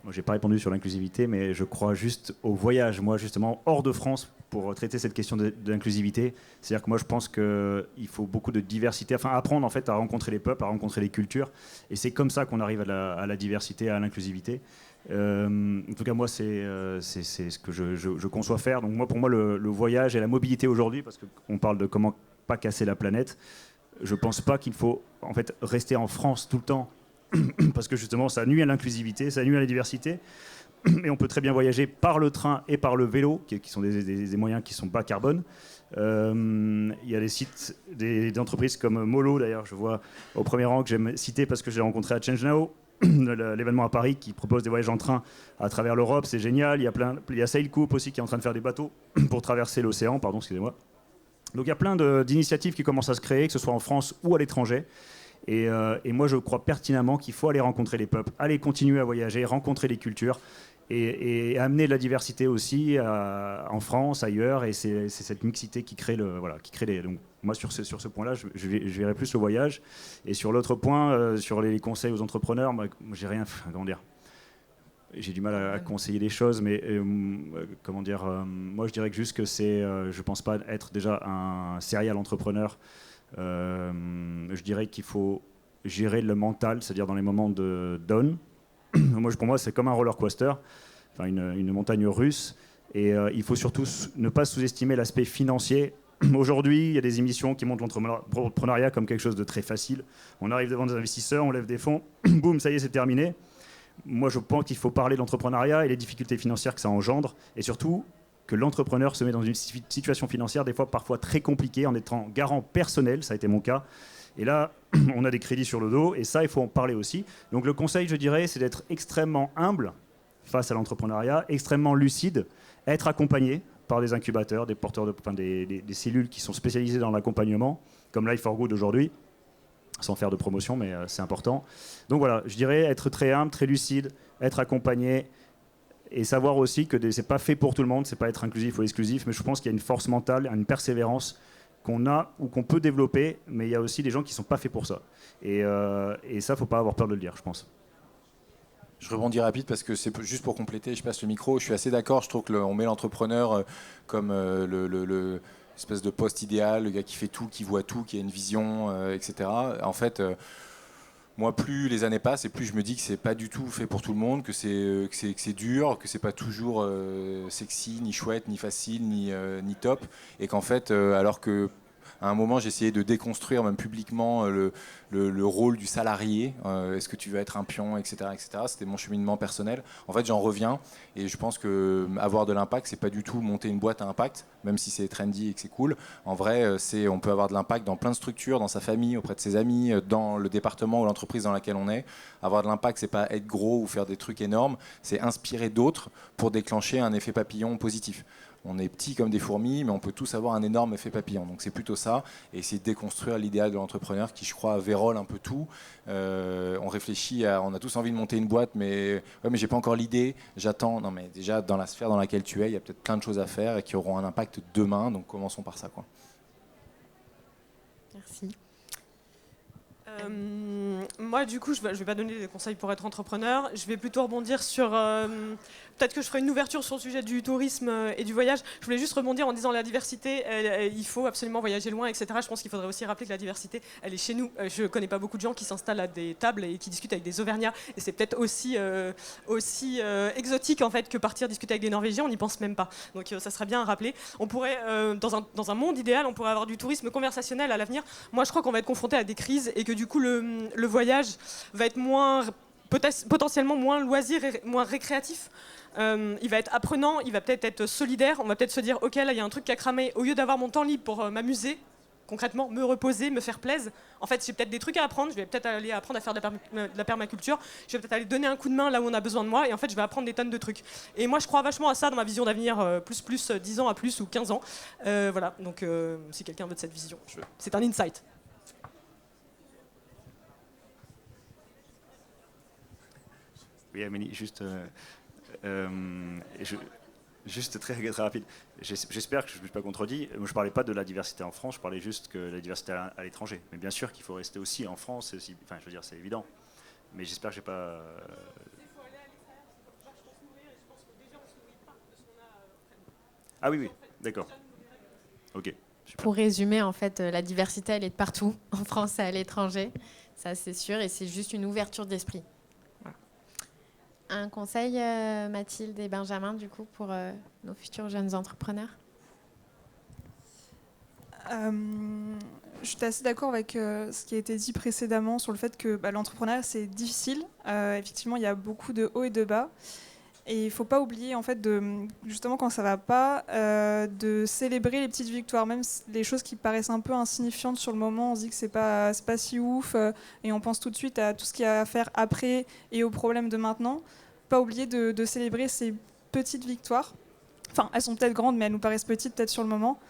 Moi, j'ai pas répondu sur l'inclusivité, mais je crois juste au voyage, moi, justement, hors de France, pour traiter cette question de l'inclusivité. C'est-à-dire que moi, je pense qu'il faut beaucoup de diversité, enfin, apprendre, en fait, à rencontrer les peuples, à rencontrer les cultures. Et c'est comme ça qu'on arrive à la diversité, à l'inclusivité. En tout cas, moi, c'est ce que je conçois faire. Donc, pour moi, le voyage et la mobilité aujourd'hui, parce qu'on parle de comment pas casser la planète, je pense pas qu'il faut, en fait, rester en France tout le temps. Parce que justement ça nuit à l'inclusivité, ça nuit à la diversité, et on peut très bien voyager par le train et par le vélo, qui sont des moyens qui sont bas carbone. Il y a des sites, des entreprises comme Molo d'ailleurs, je vois au premier rang, que j'aime citer parce que j'ai rencontré à Change Now, l'événement à Paris qui propose des voyages en train à travers l'Europe, c'est génial. Il y a Sailcoop aussi qui est en train de faire des bateaux pour traverser l'océan, pardon, excusez-moi. Donc il y a plein d'initiatives qui commencent à se créer, que ce soit en France ou à l'étranger. Et moi, je crois pertinemment qu'il faut aller rencontrer les peuples, aller continuer à voyager, rencontrer les cultures et amener de la diversité aussi en France, ailleurs. Et c'est cette mixité qui crée donc moi, sur ce point-là, je verrai plus le voyage. Et sur l'autre point, sur les conseils aux entrepreneurs, moi j'ai rien. Comment dire ? J'ai du mal à conseiller les choses, mais moi, je dirais que juste que je pense pas être déjà un serial entrepreneur. Je dirais qu'il faut gérer le mental, c'est-à-dire dans les moments de down. Pour moi, c'est comme un roller coaster, enfin une montagne russe, et il faut surtout ne pas sous-estimer l'aspect financier. Aujourd'hui, il y a des émissions qui montrent l'entrepreneuriat comme quelque chose de très facile. On arrive devant des investisseurs, on lève des fonds, boum, ça y est, c'est terminé. Moi, je pense qu'il faut parler de l'entrepreneuriat et les difficultés financières que ça engendre, et surtout que l'entrepreneur se met dans une situation financière parfois très compliquée en étant garant personnel, ça a été mon cas. Et là, on a des crédits sur le dos, et ça, il faut en parler aussi. Donc le conseil, je dirais, c'est d'être extrêmement humble face à l'entrepreneuriat, extrêmement lucide, être accompagné par des incubateurs, des porteurs des cellules qui sont spécialisées dans l'accompagnement, comme Life for Good aujourd'hui, sans faire de promotion, mais c'est important. Donc voilà, je dirais être très humble, très lucide, être accompagné, et savoir aussi que c'est pas fait pour tout le monde, c'est pas être inclusif ou exclusif, mais je pense qu'il y a une force mentale, une persévérance qu'on a ou qu'on peut développer, mais il y a aussi des gens qui sont pas faits pour ça. Et ça, faut pas avoir peur de le dire, je pense. Je rebondis rapide parce que c'est juste pour compléter, je passe le micro. Je suis assez d'accord, je trouve qu'on met l'entrepreneur comme le espèce de poste idéal, le gars qui fait tout, qui voit tout, qui a une vision, etc. En fait, moi, plus les années passent et plus je me dis que c'est pas du tout fait pour tout le monde, que c'est dur, que c'est pas toujours sexy, ni chouette, ni facile, ni top, et qu'en fait, alors que à un moment, j'ai essayé de déconstruire, même publiquement, le rôle du salarié. Est-ce que tu veux être un pion, etc., etc. C'était mon cheminement personnel. En fait, j'en reviens et je pense que avoir de l'impact, c'est pas du tout monter une boîte à impact, même si c'est trendy et que c'est cool. En vrai, on peut avoir de l'impact dans plein de structures, dans sa famille, auprès de ses amis, dans le département ou l'entreprise dans laquelle on est. Avoir de l'impact, c'est pas être gros ou faire des trucs énormes, c'est inspirer d'autres pour déclencher un effet papillon positif. on est petits comme des fourmis, mais on peut tous avoir un énorme effet papillon. Donc c'est plutôt ça, et essayer de déconstruire l'idéal de l'entrepreneur qui, je crois, vérole un peu tout. On réfléchit on a tous envie de monter une boîte, mais j'ai pas encore l'idée, j'attends. Non, mais déjà, dans la sphère dans laquelle tu es, il y a peut-être plein de choses à faire et qui auront un impact demain, donc commençons par ça, quoi. Merci. Moi, du coup, je vais pas donner des conseils pour être entrepreneur. Je vais plutôt rebondir sur... peut-être que je ferai une ouverture sur le sujet du tourisme et du voyage. Je voulais juste rebondir en disant la diversité, il faut absolument voyager loin, etc. Je pense qu'il faudrait aussi rappeler que la diversité, elle est chez nous. Je connais pas beaucoup de gens qui s'installent à des tables et qui discutent avec des Auvergnats. Et c'est peut-être aussi exotique, en fait, que partir discuter avec des Norvégiens. On n'y pense même pas. Donc ça serait bien à rappeler. On pourrait, dans un monde idéal, on pourrait avoir du tourisme conversationnel à l'avenir. Moi, je crois qu'on va être confronté à des crises et que du coup, le voyage va être potentiellement moins loisir et moins récréatif. Il va être apprenant, il va peut-être être solidaire. On va peut-être se dire, ok, là, il y a un truc qui a cramé. Au lieu d'avoir mon temps libre pour m'amuser, concrètement, me reposer, me faire plaisir. En fait, j'ai peut-être des trucs à apprendre. Je vais peut-être aller apprendre à faire de la permaculture. Je vais peut-être aller donner un coup de main là où on a besoin de moi. Et en fait, je vais apprendre des tonnes de trucs. Et moi, je crois vachement à ça dans ma vision d'avenir, plus 10 ans à plus ou 15 ans. Voilà, donc si quelqu'un veut de cette vision, c'est un insight. Oui, Amélie, juste très rapide. J'espère que je ne me suis pas contredit. Moi, je ne parlais pas de la diversité en France, je parlais juste que la diversité à l'étranger. Mais bien sûr qu'il faut rester aussi en France, enfin, je veux dire, c'est évident. Mais j'espère que je n'ai pas... Ah oui, d'accord. Ok. Super. Pour résumer, en fait, la diversité, elle est de partout, en France et à l'étranger. Ça, c'est sûr, et c'est juste une ouverture d'esprit. Un conseil, Mathilde et Benjamin, du coup, pour nos futurs jeunes entrepreneurs? Je suis assez d'accord avec ce qui a été dit précédemment sur le fait que l'entrepreneuriat, c'est difficile. Effectivement, il y a beaucoup de hauts et de bas. Et il ne faut pas oublier, en fait, justement, quand ça ne va pas, de célébrer les petites victoires, même les choses qui paraissent un peu insignifiantes sur le moment. On se dit que c'est pas si ouf, et on pense tout de suite à tout ce qu'il y a à faire après et aux problèmes de maintenant. Pas oublier de célébrer ces petites victoires. Enfin, elles sont peut-être grandes, mais elles nous paraissent petites peut-être sur le moment.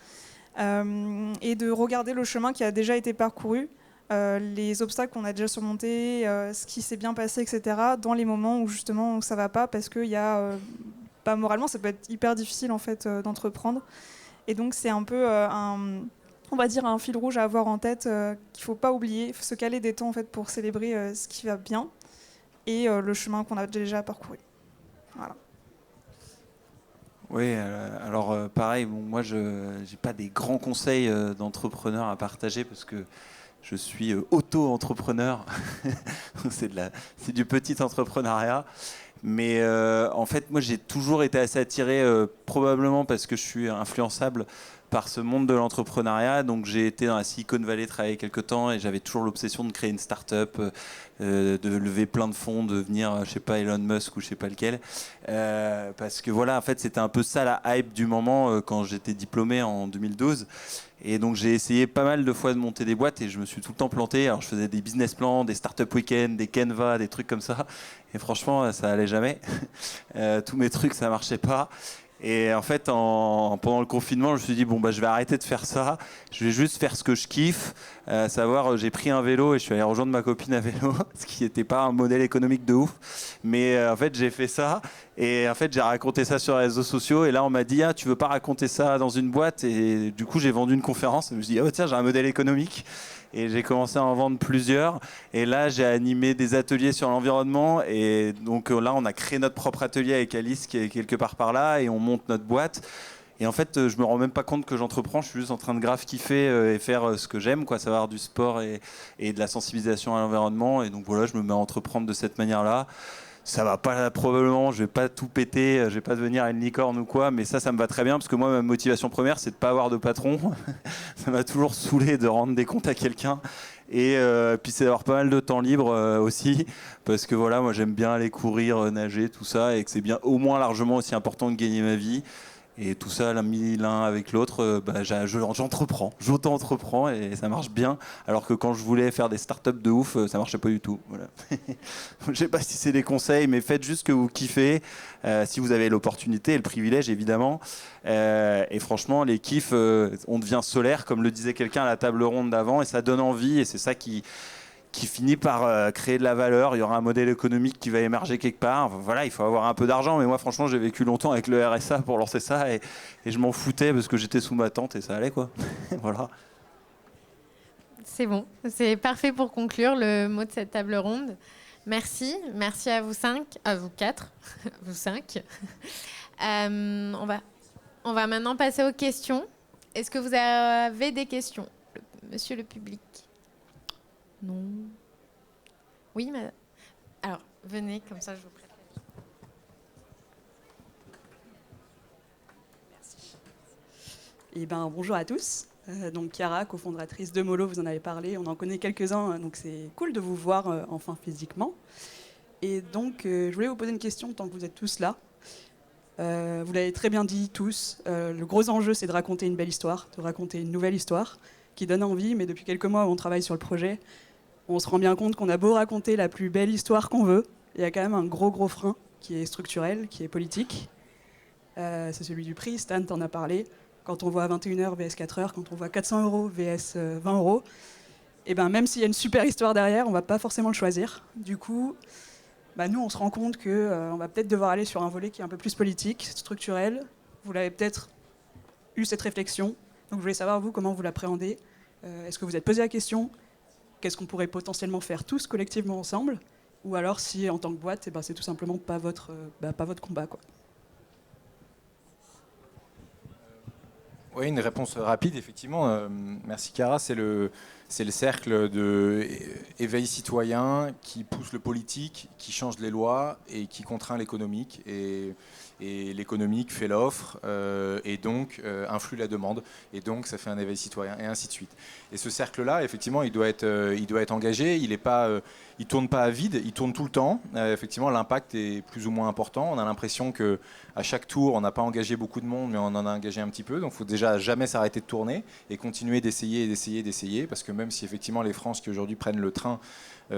Et de regarder le chemin qui a déjà été parcouru, les obstacles qu'on a déjà surmontés, ce qui s'est bien passé, etc. dans les moments où justement ça va pas, parce que moralement ça peut être hyper difficile en fait d'entreprendre. Et donc c'est un peu on va dire un fil rouge à avoir en tête qu'il faut pas oublier. Il faut se caler des temps en fait pour célébrer ce qui va bien et le chemin qu'on a déjà parcouru. Voilà. Oui, alors pareil, moi je n'ai pas des grands conseils d'entrepreneur à partager parce que je suis auto-entrepreneur, c'est du petit entrepreneuriat. Mais en fait, moi j'ai toujours été assez attiré, probablement parce que je suis influençable par ce monde de l'entrepreneuriat. Donc j'ai été dans la Silicon Valley travailler quelques temps et j'avais toujours l'obsession de créer une start-up, de lever plein de fonds, de devenir, je sais pas, Elon Musk ou je sais pas lequel. Parce que voilà, en fait, c'était un peu ça la hype du moment quand j'étais diplômé en 2012. Et donc j'ai essayé pas mal de fois de monter des boîtes et je me suis tout le temps planté. Alors je faisais des business plans, des start-up week-ends, des Canva, des trucs comme ça. Et franchement, ça allait jamais. Tous mes trucs, ça marchait pas. Et en fait, pendant le confinement, je me suis dit, je vais arrêter de faire ça. Je vais juste faire ce que je kiffe. Savoir, j'ai pris un vélo et je suis allé rejoindre ma copine à vélo, ce qui n'était pas un modèle économique de ouf. Mais en fait, j'ai fait ça. Et en fait, j'ai raconté ça sur les réseaux sociaux. Et là, on m'a dit, tu veux pas raconter ça dans une boîte? Et du coup, j'ai vendu une conférence. Et je me suis dit, tiens, j'ai un modèle économique. Et j'ai commencé à en vendre plusieurs. Et là, j'ai animé des ateliers sur l'environnement. Et donc là, on a créé notre propre atelier avec Alice qui est quelque part par là. Et on monte notre boîte. Et en fait, je me rends même pas compte que j'entreprends. Je suis juste en train de grave kiffer et faire ce que j'aime, quoi, savoir du sport et de la sensibilisation à l'environnement. Et donc voilà, je me mets à entreprendre de cette manière-là. Ça va pas, probablement, je vais pas tout péter, je vais pas devenir une licorne ou quoi, mais ça me va très bien parce que moi, ma motivation première, c'est de pas avoir de patron. Ça m'a toujours saoulé de rendre des comptes à quelqu'un. Et puis c'est d'avoir pas mal de temps libre aussi, parce que voilà, moi j'aime bien aller courir, nager, tout ça, et que c'est bien au moins largement aussi important de gagner ma vie. Et tout ça, mis l'un avec l'autre, j'entreprends. J'auto-entreprends et ça marche bien. Alors que quand je voulais faire des startups de ouf, ça marchait pas du tout. Voilà. Je sais pas si c'est des conseils, mais faites juste ce que vous kiffez. Si vous avez l'opportunité et le privilège, évidemment. Et franchement, les kiffs, on devient solaire, comme le disait quelqu'un à la table ronde d'avant, et ça donne envie. Et c'est ça qui finit par créer de la valeur. Il y aura un modèle économique qui va émerger quelque part. Voilà, il faut avoir un peu d'argent. Mais moi, franchement, j'ai vécu longtemps avec le RSA pour lancer ça. Et je m'en foutais parce que j'étais sous ma tente et ça allait, quoi. Voilà. C'est bon, c'est parfait pour conclure le mot de cette table ronde. Merci à vous vous quatre, vous cinq. On va maintenant passer aux questions. Est-ce que vous avez des questions, monsieur le public? Non. Oui, madame. Alors, venez, comme ça je vous prête. Merci. Et bonjour à tous. Donc Chiara, cofondatrice de Molo, vous en avez parlé. On en connaît quelques-uns, donc c'est cool de vous voir enfin physiquement. Et donc, je voulais vous poser une question tant que vous êtes tous là. Vous l'avez très bien dit tous. Le gros enjeu, c'est de raconter une belle histoire, de raconter une nouvelle histoire qui donne envie. Mais depuis quelques mois où on travaille sur le projet, on se rend bien compte qu'on a beau raconter la plus belle histoire qu'on veut, il y a quand même un gros frein qui est structurel, qui est politique. C'est celui du prix. Stan t'en a parlé. Quand on voit 21h vs 4h, quand on voit 400 € vs 20 €, et même s'il y a une super histoire derrière, on va pas forcément le choisir. Du coup, nous, on se rend compte qu'on va peut-être devoir aller sur un volet qui est un peu plus politique, structurel. Vous l'avez peut-être eu cette réflexion. Donc je voulais savoir, vous, comment vous l'appréhendez. Est-ce que vous êtes posé la question? Qu'est-ce qu'on pourrait potentiellement faire tous collectivement ensemble? Ou alors si en tant que boîte, c'est tout simplement pas votre combat, quoi. Oui, une réponse rapide, effectivement. Merci Chiara, c'est le cercle de éveil citoyen qui pousse le politique, qui change les lois et qui contraint l'économique. Et l'économique fait l'offre et donc influe la demande. Et donc ça fait un éveil citoyen et ainsi de suite. Et ce cercle-là, effectivement, il doit être engagé. Il tourne pas à vide, il tourne tout le temps. Effectivement, l'impact est plus ou moins important. On a l'impression qu'à chaque tour, on n'a pas engagé beaucoup de monde, mais on en a engagé un petit peu. Donc il faut déjà jamais s'arrêter de tourner et continuer d'essayer. Parce que même si effectivement les France qui aujourd'hui prennent le train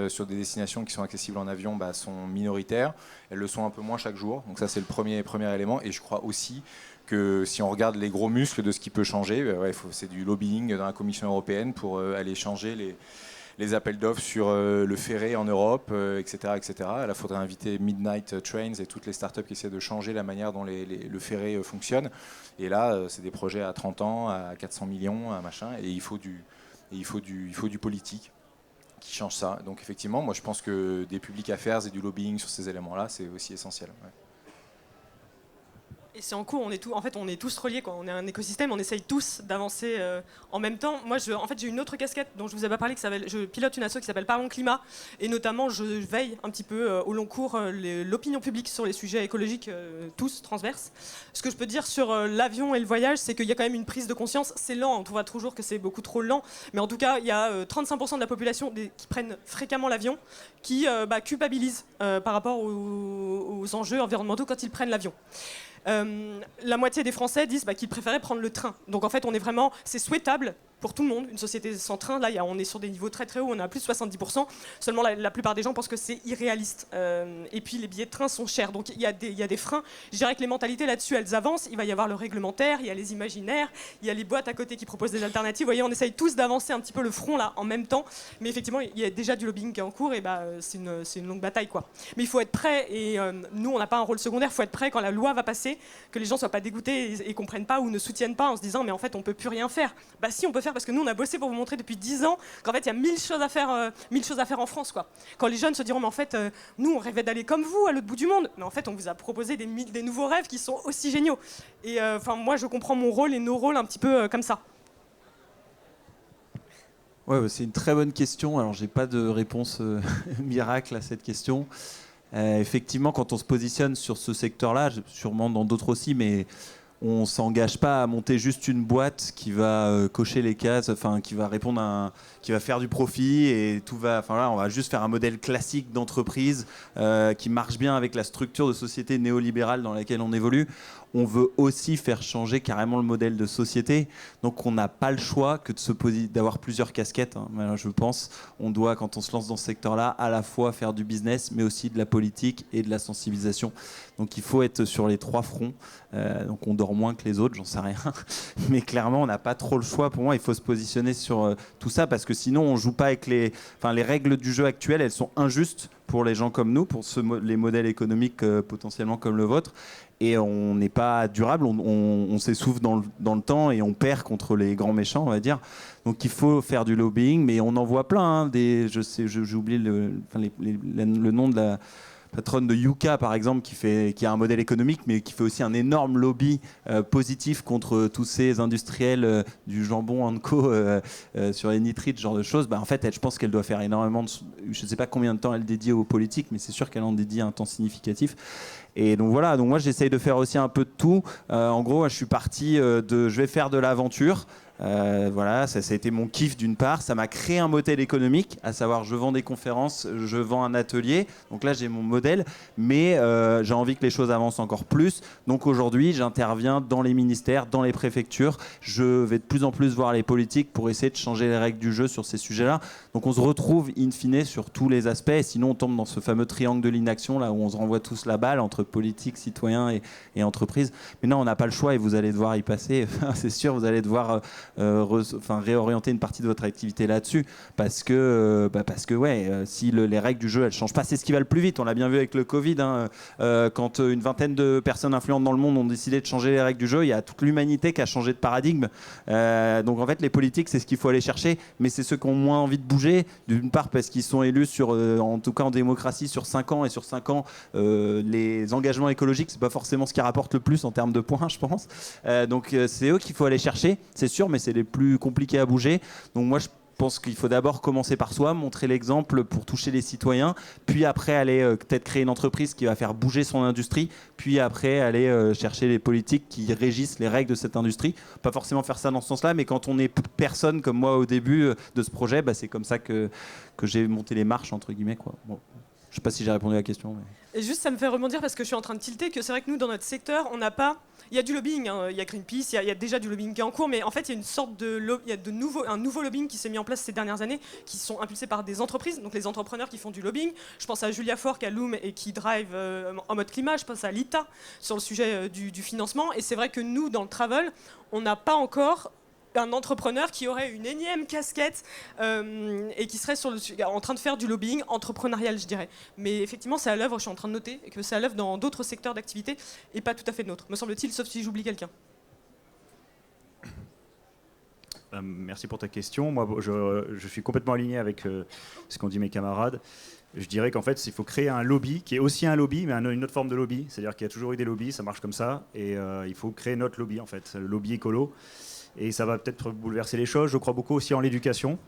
sur des destinations qui sont accessibles en avion sont minoritaires, elles le sont un peu moins chaque jour. Donc ça, c'est le premier élément. Et je crois aussi que si on regarde les gros muscles de ce qui peut changer, c'est du lobbying dans la Commission européenne pour aller changer les appels d'offres sur le ferré en Europe, etc., etc. Là, il faudrait inviter Midnight Trains et toutes les startups qui essaient de changer la manière dont le ferré fonctionne. Et là, c'est des projets à 30 ans, à 400 millions, à machin. Et il faut du politique qui change ça. Donc effectivement, moi je pense que des public affairs et du lobbying sur ces éléments-là, c'est aussi essentiel. Ouais. Et c'est en cours, on est tous reliés, quoi. On est un écosystème, on essaye tous d'avancer en même temps. Moi, j'ai une autre casquette dont je vous ai pas parlé, je pilote une asso qui s'appelle Parlons Climat, et notamment je veille un petit peu au long cours l'opinion publique sur les sujets écologiques, tous transverses. Ce que je peux dire sur l'avion et le voyage, c'est qu'il y a quand même une prise de conscience. C'est lent, on voit toujours que c'est beaucoup trop lent, mais en tout cas, il y a 35% de la population qui prennent fréquemment l'avion, qui culpabilisent par rapport aux enjeux environnementaux quand ils prennent l'avion. La moitié des Français disent qu'ils préféraient prendre le train. Donc en fait, c'est souhaitable pour tout le monde, une société sans train. Là, on est sur des niveaux très très hauts, on a plus de 70%. Seulement, la plupart des gens pensent que c'est irréaliste. Et puis, les billets de train sont chers. Donc il y a des freins. Je dirais que les mentalités là-dessus, elles avancent. Il va y avoir le réglementaire, il y a les imaginaires, il y a les boîtes à côté qui proposent des alternatives. Vous voyez, on essaye tous d'avancer un petit peu le front là en même temps. Mais effectivement, il y a déjà du lobbying qui est en cours et c'est une longue bataille, quoi. Mais il faut être prêt. Et nous, on n'a pas un rôle secondaire. Il faut être prêt quand la loi va passer, que les gens soient pas dégoûtés et comprennent pas ou ne soutiennent pas en se disant mais en fait on peut plus rien faire. Si, on peut faire, parce que nous on a bossé pour vous montrer depuis 10 ans qu'en fait il y a 1000 choses à faire en France, quoi. Quand les jeunes se diront mais en fait nous on rêvait d'aller comme vous à l'autre bout du monde, mais en fait on vous a proposé des nouveaux rêves qui sont aussi géniaux. Et moi je comprends mon rôle et nos rôles un petit peu comme ça. Ouais, c'est une très bonne question. Alors j'ai pas de réponse miracle à cette question. Effectivement, quand on se positionne sur ce secteur-là, sûrement dans d'autres aussi, mais on s'engage pas à monter juste une boîte qui va cocher les cases, qui va qui va faire du profit et tout va. Là, on va juste faire un modèle classique d'entreprise qui marche bien avec la structure de société néolibérale dans laquelle on évolue. on veut aussi faire changer carrément le modèle de société. Donc on n'a pas le choix que d'avoir plusieurs casquettes. Hein. Je pense on doit, quand on se lance dans ce secteur-là, à la fois faire du business, mais aussi de la politique et de la sensibilisation. Donc il faut être sur les 3 fronts. Donc on dort moins que les autres, j'en sais rien. Mais clairement, on n'a pas trop le choix. Pour moi, il faut se positionner sur tout ça, parce que sinon, on joue pas avec les règles du jeu actuelles. Elles sont injustes pour les gens comme nous, pour les modèles économiques potentiellement comme le vôtre. Et on n'est pas durable, on s'essouffle dans le temps et on perd contre les grands méchants, on va dire. Donc il faut faire du lobbying, mais on en voit plein. Hein, j'ai oublié le nom de la patronne de Yuka, par exemple, qui a un modèle économique, mais qui fait aussi un énorme lobby positif contre tous ces industriels du jambon co sur les nitrites, ce genre de choses. En fait, je pense qu'elle doit faire énormément je ne sais pas combien de temps elle dédie aux politiques, mais c'est sûr qu'elle en dédie un temps significatif. Et donc voilà, donc moi j'essaye de faire aussi un peu de tout. En gros, je suis parti je vais faire de l'aventure. Voilà, ça a été mon kiff d'une part. Ça m'a créé un modèle économique, à savoir je vends des conférences, je vends un atelier. Donc là j'ai mon modèle, mais j'ai envie que les choses avancent encore plus. Donc aujourd'hui j'interviens dans les ministères, dans les préfectures. Je vais de plus en plus voir les politiques pour essayer de changer les règles du jeu sur ces sujets-là. Donc on se retrouve in fine sur tous les aspects. Et sinon on tombe dans ce fameux triangle de l'inaction là où on se renvoie tous la balle entre politique, citoyens et entreprises. Mais non, on n'a pas le choix et vous allez devoir y passer. C'est sûr, vous allez devoir réorienter une partie de votre activité là-dessus parce que si les règles du jeu elles changent pas, c'est ce qui va le plus vite. On l'a bien vu avec le Covid, hein, quand une vingtaine de personnes influentes dans le monde ont décidé de changer les règles du jeu, il y a toute l'humanité qui a changé de paradigme. Donc en fait les politiques c'est ce qu'il faut aller chercher, mais c'est ceux qui ont moins envie de bouger, d'une part parce qu'ils sont élus en tout cas en démocratie sur 5 ans, et sur 5 ans les engagements écologiques c'est pas forcément ce qui rapporte le plus en termes de points, je pense. Donc c'est eux qu'il faut aller chercher, c'est sûr, mais c'est les plus compliqués à bouger. Donc moi je pense qu'il faut d'abord commencer par soi, montrer l'exemple pour toucher les citoyens, puis après aller peut-être créer une entreprise qui va faire bouger son industrie, puis après aller chercher les politiques qui régissent les règles de cette industrie. Pas forcément faire ça dans ce sens-là, mais quand on est personne comme moi au début de ce projet, c'est comme ça que j'ai monté les marches entre guillemets, quoi. Bon. Je ne sais pas si j'ai répondu à la question. Mais... Et juste, ça me fait rebondir parce que je suis en train de tilter que c'est vrai que nous, dans notre secteur, on n'a pas... Il y a du lobbying, hein. Il y a Greenpeace, il y a déjà du lobbying qui est en cours, mais en fait, il y a une sorte un nouveau lobbying qui s'est mis en place ces dernières années, qui sont impulsés par des entreprises, donc les entrepreneurs qui font du lobbying. Je pense à Julia Fork, à Loom, et qui drive en mode climat. Je pense à Lita sur le sujet du financement. Et c'est vrai que nous, dans le travel, on n'a pas encore un entrepreneur qui aurait une énième casquette et qui serait en train de faire du lobbying entrepreneurial, je dirais. Mais effectivement, c'est à l'œuvre, je suis en train de noter, et que c'est à l'œuvre dans d'autres secteurs d'activité et pas tout à fait nôtre, me semble-t-il, sauf si j'oublie quelqu'un. Merci pour ta question. Moi, je suis complètement aligné avec ce qu'ont dit mes camarades. Je dirais qu'en fait, il faut créer un lobby qui est aussi un lobby, mais une autre forme de lobby. C'est-à-dire qu'il y a toujours eu des lobbies, ça marche comme ça, et il faut créer notre lobby, en fait, le lobby écolo. Et ça va peut-être bouleverser les choses. Je crois beaucoup aussi en l'éducation,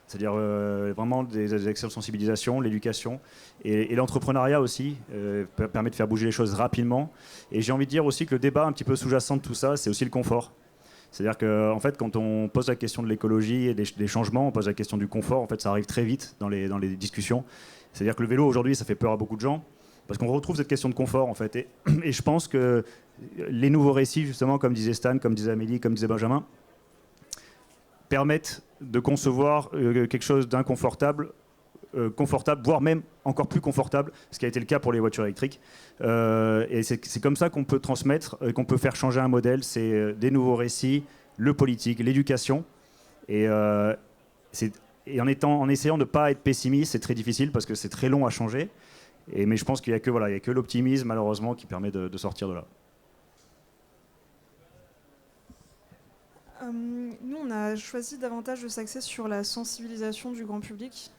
c'est-à-dire vraiment des actions de sensibilisation, l'éducation. Et l'entrepreneuriat aussi permet de faire bouger les choses rapidement. Et j'ai envie de dire aussi que le débat un petit peu sous-jacent de tout ça, c'est aussi le confort. C'est-à-dire qu'en fait, quand on pose la question de l'écologie et des changements, on pose la question du confort, en fait, ça arrive très vite dans les discussions. C'est-à-dire que le vélo, aujourd'hui, ça fait peur à beaucoup de gens, parce qu'on retrouve cette question de confort, en fait. Et je pense que les nouveaux récits, justement, comme disait Stan, comme disait Amélie, comme disait Benjamin, permettent de concevoir quelque chose d'inconfortable, confortable, voire même encore plus confortable, ce qui a été le cas pour les voitures électriques. Et c'est comme ça qu'on peut transmettre, qu'on peut faire changer un modèle. C'est des nouveaux récits, le politique, l'éducation. Et en essayant de ne pas être pessimiste, c'est très difficile parce que c'est très long à changer. Mais je pense qu'il n'y a que l'optimisme, malheureusement, qui permet de sortir de là. Nous, on a choisi davantage de s'axer sur la sensibilisation du grand public.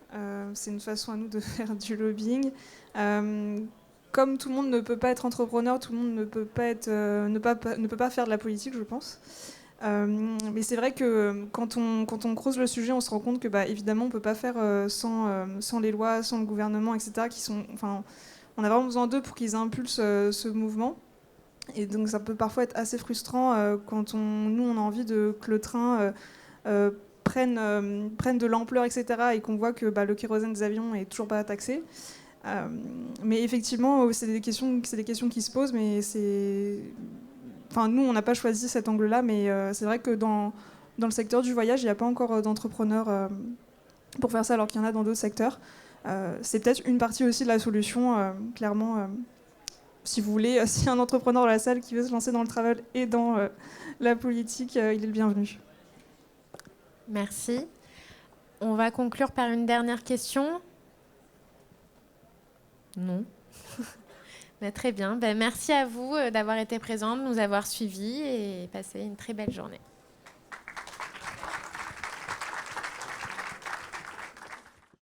C'est une façon à nous de faire du lobbying. Comme tout le monde ne peut pas être entrepreneur, tout le monde ne peut pas faire de la politique, je pense. Mais c'est vrai que quand on creuse le sujet, on se rend compte que, évidemment, on ne peut pas faire sans les lois, sans le gouvernement, etc. On a vraiment besoin d'eux pour qu'ils impulsent ce mouvement. Et donc ça peut parfois être assez frustrant quand on a envie que le train prenne de l'ampleur, etc. et qu'on voit que le kérosène des avions n'est toujours pas taxé. Mais effectivement, c'est des questions qui se posent, mais enfin, nous, on n'a pas choisi cet angle-là, mais c'est vrai que dans le secteur du voyage, il n'y a pas encore d'entrepreneurs pour faire ça, alors qu'il y en a dans d'autres secteurs. C'est peut-être une partie aussi de la solution, clairement. Si vous voulez, s'il y a un entrepreneur dans la salle qui veut se lancer dans le travel et dans la politique, il est le bienvenu. Merci. On va conclure par une dernière question. Non. Très bien. Merci à vous d'avoir été présents, de nous avoir suivis et passez une très belle journée.